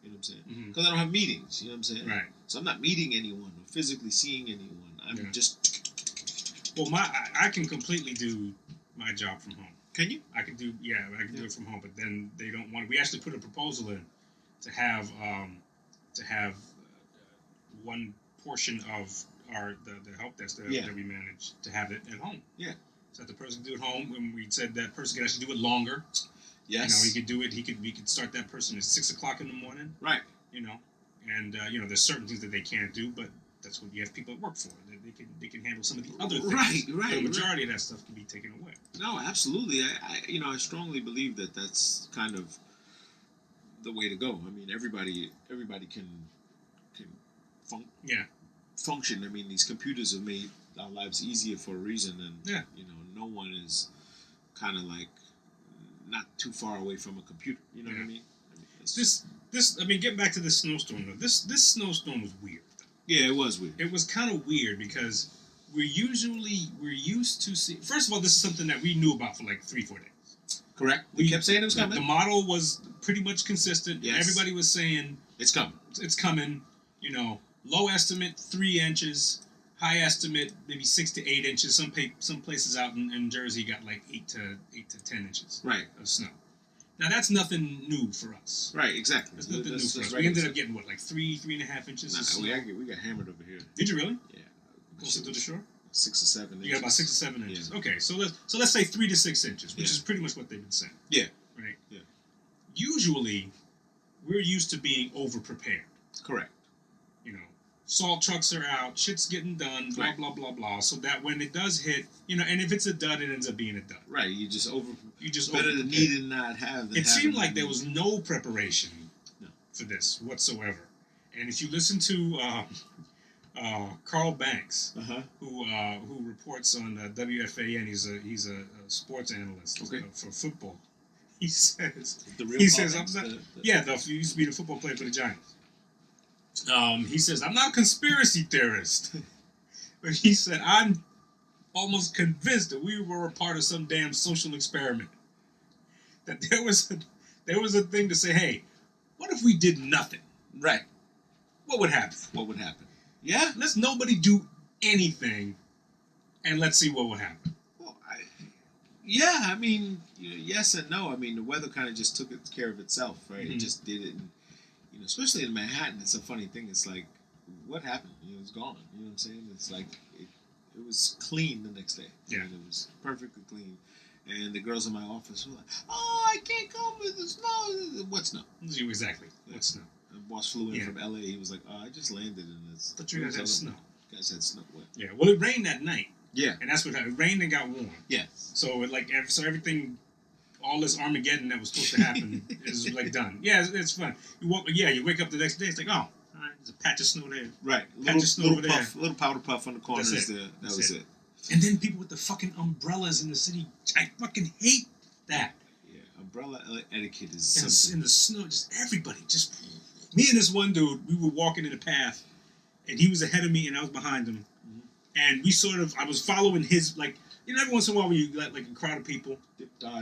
You know what I'm saying? Because I don't have meetings. You know what I'm saying? Right. So I'm not meeting anyone or physically seeing anyone. I'm just. Well, I can completely do my job from home. Can you? I can do do it from home, but then they don't want. We actually put a proposal in to have one portion of the help desk that we manage to have it at home. Yeah. So that the person can do it home, and we said that person could actually do it longer. Yes. He could do it. We could start that person at 6:00 in the morning. Right. And there's certain things that they can't do, but that's what you have people at work for. They can handle some of the other things. Right. The majority of that stuff can be taken away. No, absolutely. I strongly believe that that's kind of the way to go. I mean, everybody can function. I mean, these computers have made our lives easier for a reason, and no one is kind of like not too far away from a computer. You know what I mean? Getting back to this snowstorm though. This snowstorm was weird. Yeah, it was weird. It was kind of weird because we're used to see. First of all, this is something that we knew about for like 3-4 days. Correct. We kept saying it was coming. The model was pretty much consistent. Yes. Everybody was saying it's coming. It's coming. Low estimate 3 inches, high estimate maybe 6 to 8 inches. Some places out in Jersey got like 8 to 10 inches. Right. Of snow. Now that's nothing new for us. Right, exactly. That's nothing new for us. We ended up getting what, like 3.5 inches of snow? We got hammered over here. Did you really? Yeah. Closer to the shore? 6 or 7 inches. You got about 6 or 7 inches. Yeah. Okay, so let's say 3 to 6 inches, which is pretty much what they've been saying. Yeah. Right? Yeah. Usually, we're used to being over-prepared. Correct. Salt trucks are out, shit's getting done, blah, blah, blah, blah, so that when it does hit, and if it's a dud, it ends up being a dud. Right, you just better to need and not have than it seemed like there was no preparation for this whatsoever. And if you listen to Carl Banks, who reports on WFAN, he's a sports analyst for football. He says, he used to be the football player for the Giants. He says, I'm not a conspiracy theorist, but he said, I'm almost convinced that we were a part of some damn social experiment. That there was a thing to say, hey, what if we did nothing? Right. What would happen? Yeah. Let's nobody do anything, and let's see what would happen. Well, I mean, yes and no. I mean, the weather kind of just took care of itself, right? Mm-hmm. It just did it. And, especially in Manhattan, it's a funny thing. It's like, what happened? It's gone. You know what I'm saying? It's like, it was clean the next day. Yeah. It was perfectly clean. And the girls in my office were like, oh, I can't come with the snow. What snow? Exactly. What snow? The boss flew in from L.A. He was like, oh, I just landed in this. But you guys had snow. You guys had snow. What? Yeah. Well, it rained that night. Yeah. And that's what happened. It rained and got warm. Yeah. So, everything... all this Armageddon that was supposed to happen is like done. Yeah, it's fun. You wake up the next day, it's like, oh, all right, there's a patch of snow there. Right. Patch of snow over there. Little powder puff on the corners there. That was it. And then people with the fucking umbrellas in the city, I fucking hate that. Yeah, umbrella etiquette is something. In the snow, just everybody, me and this one dude, we were walking in a path, and he was ahead of me and I was behind him. Mm-hmm. And I was following his, like, every once in a while when you got like a crowd of people,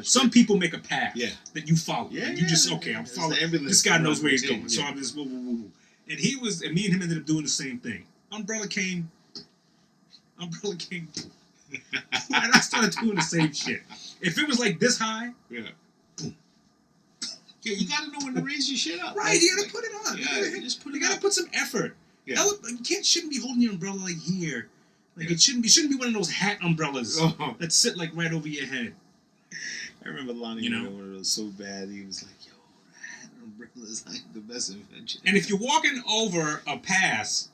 some people make a path that you follow. Yeah, and you just, I'm following. This guy knows where he's going. Yeah. So I'm just, whoa. And and me and him ended up doing the same thing. Umbrella came. And I started doing the same shit. If it was like this high, boom. Yeah, you gotta know when to raise your shit up. Right, you gotta put it on. Yeah, you gotta put some effort. Yeah. Shouldn't be holding your umbrella like here. Like it shouldn't be one of those hat umbrellas that sit like right over your head. I remember Lonnie wanted one of those so bad. He was like, "Yo, the hat umbrella is like the best invention." And if you're walking over a pass,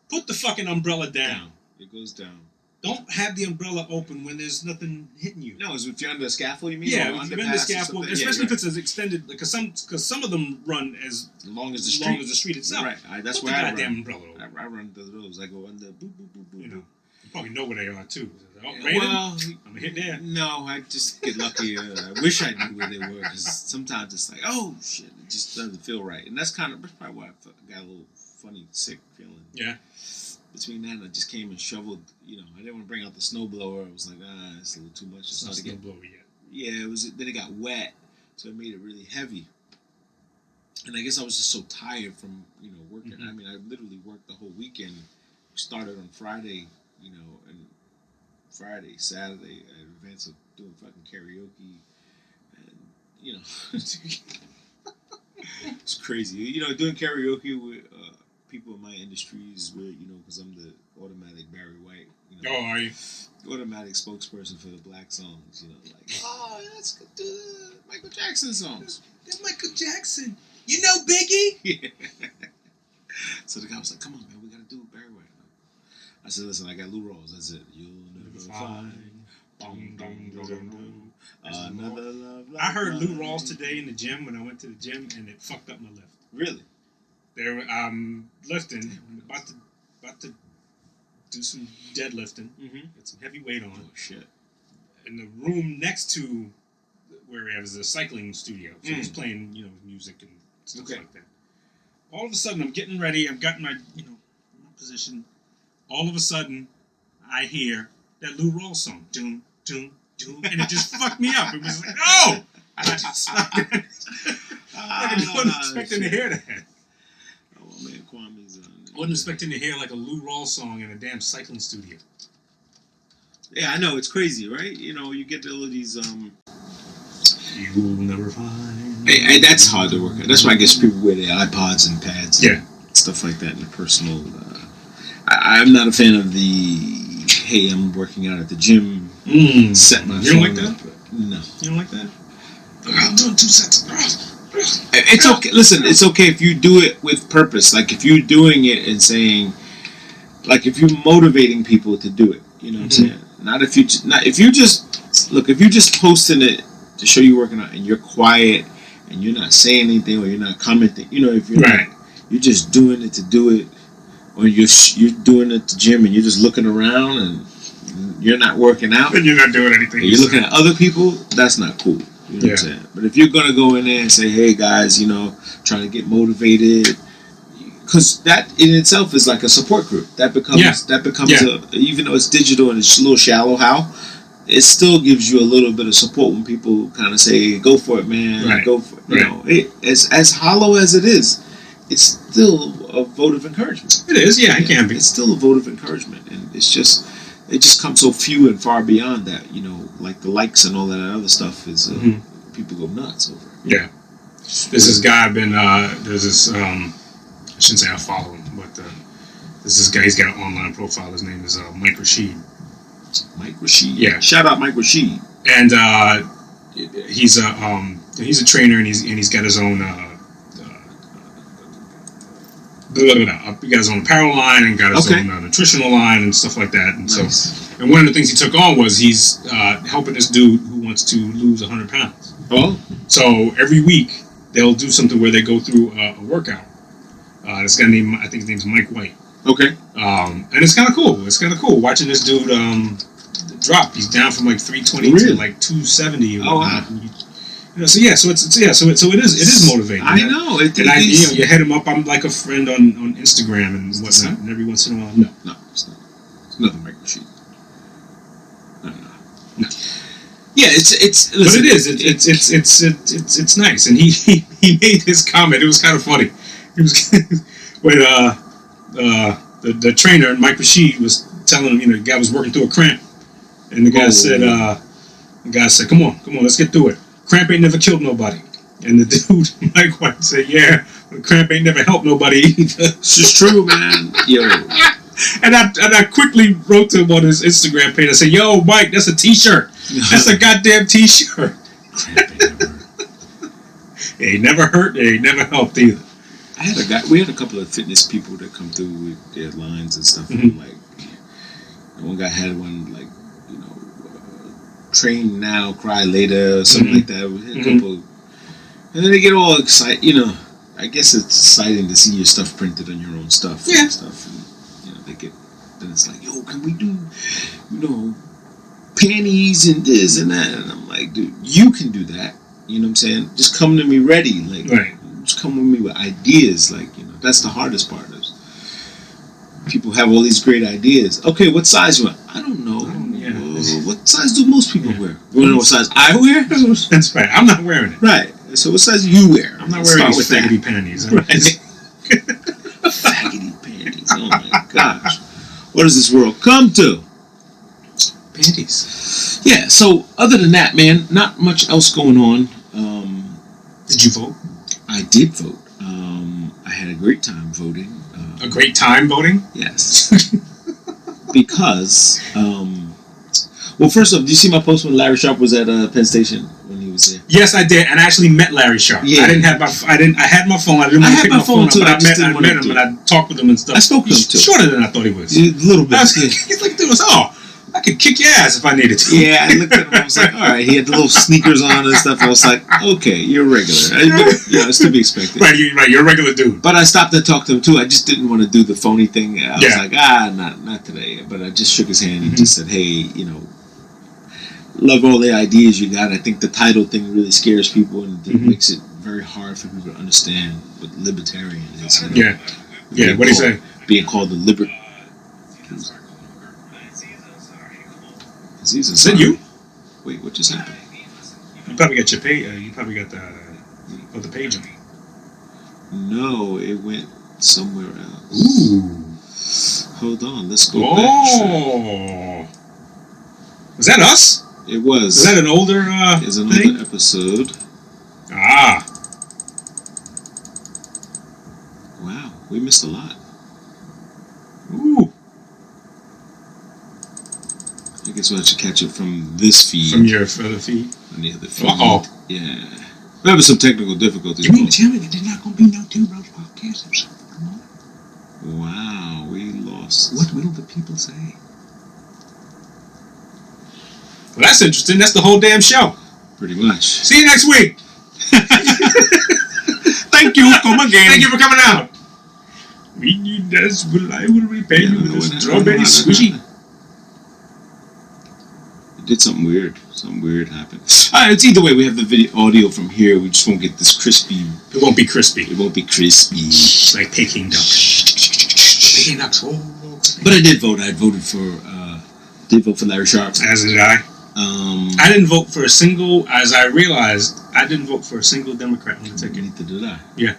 put the fucking umbrella down. It goes down. Don't have the umbrella open when there's nothing hitting you. No, if you're under a scaffold, you mean? Yeah, or if you're under the scaffold, especially if it's it's extended, because some of them run as long as the street itself. Right, that's where I run. Umbrella I run through those. I go under boop boop boop boop. You know, you probably know where they are too. Well, I'm gonna hit there. No, I just get lucky. I wish I knew where they were, because sometimes it's like, oh shit, it just doesn't feel right, and that's probably why I got a little funny, sick feeling. Yeah. Between that, I just came and shoveled. You know, I didn't want to bring out the snowblower. I was like, it's a little too much. It's not a snowblower yet. Yeah, it was. Then it got wet, so it made it really heavy. And I guess I was just so tired from working. Mm-hmm. I mean, I literally worked the whole weekend. We started on Friday, and Friday, Saturday, in advance of doing fucking karaoke, and it's crazy. Doing karaoke with people in my industry is weird, because I'm the automatic Barry White. Oh, are you? Automatic spokesperson for the black songs. Oh, let's do the Michael Jackson songs. They're Michael Jackson. You know Biggie? Yeah. So the guy was like, "Come on, man, we gotta do Barry White." I said, "Listen, I got Lou Rawls. That's it. You'll never find another love like I heard Lou mine." Rawls today in the gym when I went to the gym, and it fucked up my lift. Really? There, lifting. I'm about to do some deadlifting. Mm-hmm. Get some heavy weight on. Oh shit! In the room next to where we have is a cycling studio, so he's playing music and stuff like that. All of a sudden, I'm getting ready. I've got my my position. All of a sudden, I hear that Lou Rawls song, doom doom doom, and it just fucked me up. It was like, no! I just stopped it. I wasn't expecting to hear that. Oh man, Kwame's on. I wasn't expecting to hear like a Lou Rawls song in a damn cycling studio. Yeah, I know, it's crazy, right? You get all of these. You'll never find. Hey, that's hard to work out. That's why I guess people wear their iPods and pads, and stuff like that in the personal. I'm not a fan of the "Hey, I'm working out at the gym." Set my. You don't like that? No. You don't like that? I'm doing 2 sets. It's okay. Listen, it's okay if you do it with purpose. Like if you're doing it and saying, like if you're motivating people to do it. You know what I'm saying? Not if you just posting it to show you working out and you're quiet and you're not saying anything or you're not commenting. If you're not, you're just doing it to do it, or you're doing it at the gym and you're just looking around and you're not working out. And you're not doing anything. You're looking at other people. That's not cool. You know what I'm saying? But if you're gonna go in there and say, "Hey guys, trying to get motivated," because that in itself is like a support group. That becomes even though it's digital and it's a little shallow, it still gives you a little bit of support when people kind of say, "Go for it, man! Go for it." As hollow as it is, it's still a vote of encouragement. It is, it can be. It's still a vote of encouragement, and it just comes so few and far beyond that. Like the likes and all that other stuff is people go nuts over. Yeah, this is guy I've been. There's this. I shouldn't say I follow him, but there's this guy. He's got an online profile. His name is Mike Rashid. Mike Rashid. Yeah. Shout out Mike Rashid. And he's a trainer, and he's got his own. He got his own apparel line and got his own nutritional line and stuff like that. And so, and one of the things he took on was he's helping this dude who wants to lose 100 pounds. Oh. So every week they'll do something where they go through a workout. This guy I think his name's Mike White. Okay. And it's kind of cool. It's kind of cool watching this dude drop. He's down from like 320 to like 270. Oh wow. So it is motivating. I know. You hit him up. I'm like a friend on Instagram and whatnot. And every once in a while, no, it's not. It's nothing Mike Rashid. No. Yeah, it's. Listen, but it is. It's nice. And he made his comment. It was kind of funny. It was when the trainer Mike Rashid was telling him, the guy was working through a cramp, and the guy said, "Come on, let's get through it. Cramp ain't never killed nobody." And the dude, Mike White, said, "Yeah, but cramp ain't never helped nobody either." It's just true, man. Yo. And I quickly wrote to him on his Instagram page. I said, "Yo, Mike, that's a T-shirt. That's a goddamn T-shirt." It ain't never hurt. It ain't never helped either. We had a couple of fitness people that come through with their lines and stuff. And I'm like, One guy had one like, train now, cry later, or something like that. We had a couple, and then they get all excited. I guess it's exciting to see your stuff printed on your own stuff. Yeah. And stuff, and they get. Then it's like, yo, can we do, panties and this and that? And I'm like, dude, you can do that. You know what I'm saying? Just come to me ready, like, right. Just come with me with ideas, like, that's the hardest part. Is people have all these great ideas. Okay, what size you want? I don't know. What size do most people wear? You want to know what size I wear? That's right. I'm not wearing it. Right. So what size do you wear? I'm not wearing these faggoty panties. Right. Faggoty panties. Oh my gosh. What does this world come to? Panties. Yeah, so other than that, man, not much else going on. Did you vote? I did vote. I had a great time voting. A great time voting? Yes. Because, well, first off, did you see my post when Larry Sharpe was at Penn Station when he was there? Yes, I did, and I actually met Larry Sharpe. Yeah. I had my phone. I didn't want to pick my phone up, too, but I met him and I talked with him and stuff. I spoke to him too. Shorter than I thought he was. A little bit. He's like, dude, I could kick your ass if I needed to. Yeah, I looked at him. I was like, all right. He had the little sneakers on and stuff. I was like, okay, you're regular. It's to be expected. Right, you're a regular dude. But I stopped to talk to him too. I just didn't want to do the phony thing. I was like, not today. But I just shook his hand. He just said, hey, love all the ideas you got. I think the title thing really scares people and it makes it very hard for people to understand what libertarian is. Yeah. What do you say? Being called the libertarian. Is it you? Wait, what just happened? You probably got your page. You probably got the page on. No, it went somewhere else. Ooh. Hold on, let's go back. Was that us? It was. Is that an older It's an thing? older episode. Ah. Wow, we missed a lot. Ooh. I guess we'll have to catch it from this feed. From your other feed? On the other feed. Uh-oh. Yeah. We're having some technical difficulties. You mean to tell me that there's not going to be no Two Bros podcast or something? Wow, we lost. What will the people say? Well, that's interesting. That's the whole damn show. Pretty much. See you next week. Thank you. Come again. Thank you for coming out. We need this. I will repay you with a strawberry squishy. Did something weird. Something weird happened. It's either way. We have the video audio from here. We just won't get this crispy. It won't be crispy. It won't be crispy. It's like Peking duck. Peking ducks. But I did vote. I voted for. Did vote for Larry Sharpe. As did I. I didn't vote for a single. As I realized, I didn't vote for a single Democrat on the ticket. Neither did I. Yeah.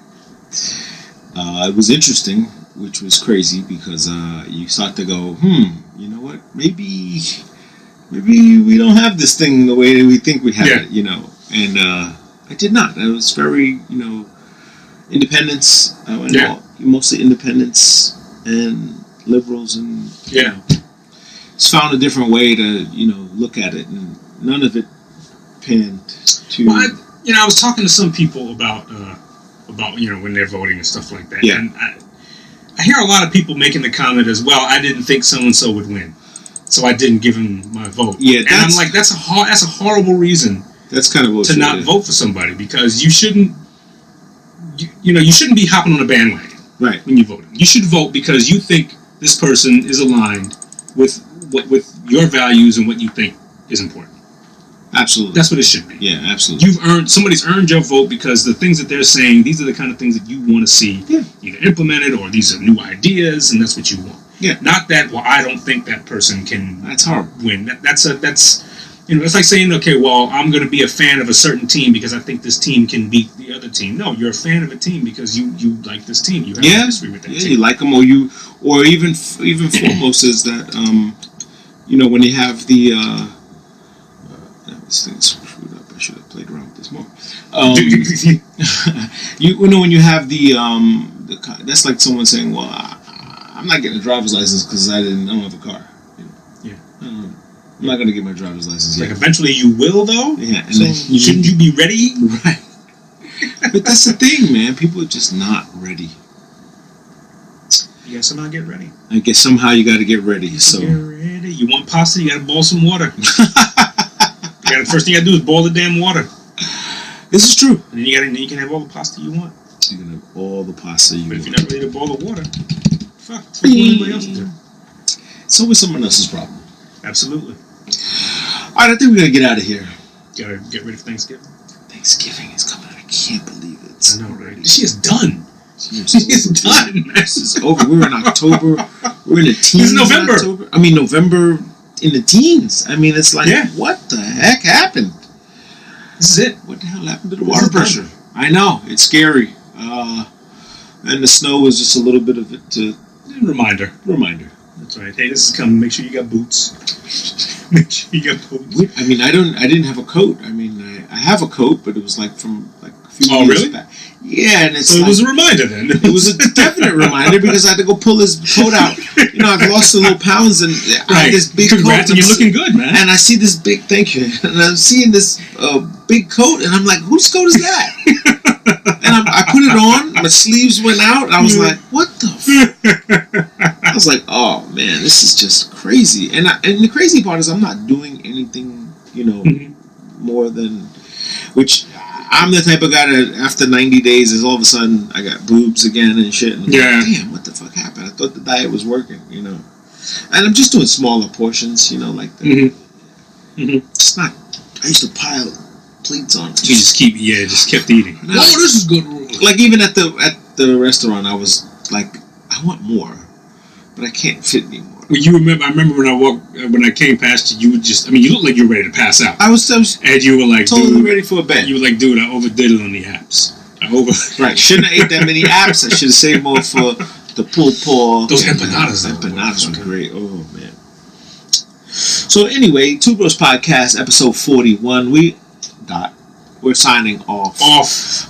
It was interesting, which was crazy because you start to go, you know what? Maybe we don't have this thing the way we think we have it, And I did not. I was very, independents. I went mostly independents and liberals, and just found a different way to, look at it, and none of it pinned to. Well, I was talking to some people about when they're voting and stuff like that. Yeah. And I hear a lot of people making the comment as well. I didn't think so and so would win, so I didn't give him my vote. Yeah, and I'm like, that's a horrible reason. That's kind of bullshit, to not vote for somebody, because you shouldn't. You shouldn't be hopping on a bandwagon. Right. When you vote, you should vote because you think this person is aligned with your values and what you think is important. Absolutely. That's what it should be. Yeah, absolutely. Somebody's earned your vote because the things that they're saying, these are the kind of things that you want to see either implemented, or these are new ideas, and that's what you want. Yeah. Not that, well, I don't think that person can That's horrible. win. That's it's like saying, okay, well, I'm going to be a fan of a certain team because I think this team can beat the other team. No, you're a fan of a team because you like this team. You have a history with that team. You like them, or even foremost is that when you have the this thing's screwed up. I should have played around with this more. When you have the that's like someone saying, well, I'm not getting a driver's license because I don't have a car. I'm not going to get my driver's license yet. Like eventually you will, though? Yeah. And so then shouldn't you be ready? Right. But that's the thing, man. People are just not ready. You got to somehow get ready. I guess somehow you got to get ready. So get ready. You want pasta? You gotta boil some water. The first thing you gotta do is boil the damn water. This is true. And then you can have all the pasta you want. You can have all the pasta you want. But if you're not ready to boil the water, fuck. It's what anybody else do. It's always someone else's problem. Absolutely. All right, I think we're gonna get out of here. Gotta get ready for Thanksgiving. Thanksgiving is coming. I can't believe it. I know, right? She is done. She is done. This is over. We're in October. We're in the teens. This is November. November in the teens. I mean, it's like, what the heck happened? This is it. What the hell happened to the water pressure? I know. It's scary. And the snow was just a little bit of it. Reminder. That's right. Hey, this is coming. Make sure you got boots. Make sure you got boots. I mean, I didn't have a coat. I mean, I have a coat, but it was like from like a few years really? back. Yeah, and it's so it was a reminder then. It was a definite reminder because I had to go pull his coat out. You know, I've lost a little pounds and I had this big Congrats, coat. And you're looking good, man. And I see this big, thank you. And I'm seeing this big coat, and I'm like, whose coat is that? And I put it on. My sleeves went out. And I was like, what the? I was like, oh man, this is just crazy. And the crazy part is I'm not doing anything, you know, more than which. I'm the type of guy that after 90 days is all of a sudden I got boobs again and shit. And I'm like, damn, what the fuck happened? I thought the diet was working, you know. And I'm just doing smaller portions, you know, like that. It's not. I used to pile plates on. You just kept eating. No, this is good. Like even at the restaurant, I was like, I want more, but I can't fit anymore. Well, I remember when I came past you, you would just, you looked like you were ready to pass out. I was and you were like, totally dude, ready for a bed. You were like, dude, I overdid it on the apps. Right, shouldn't have ate that many apps. I should have saved more for the pulled pork. Those empanadas. Empanadas were great. Oh, man. So anyway, Two Bros Podcast, episode 41. We're signing off.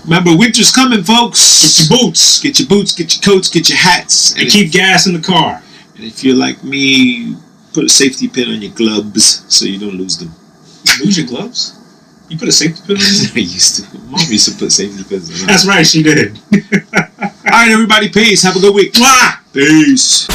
Remember, winter's coming, folks. Get your boots. Get your boots, get your coats, get your hats. And keep gas in the car. And if you're like me, put a safety pin on your gloves so you don't lose them. You lose your gloves? You put a safety pin on them? I used to. Mom used to put safety pins on them. That's right, she did. All right, everybody, peace. Have a good week. Mwah! Peace.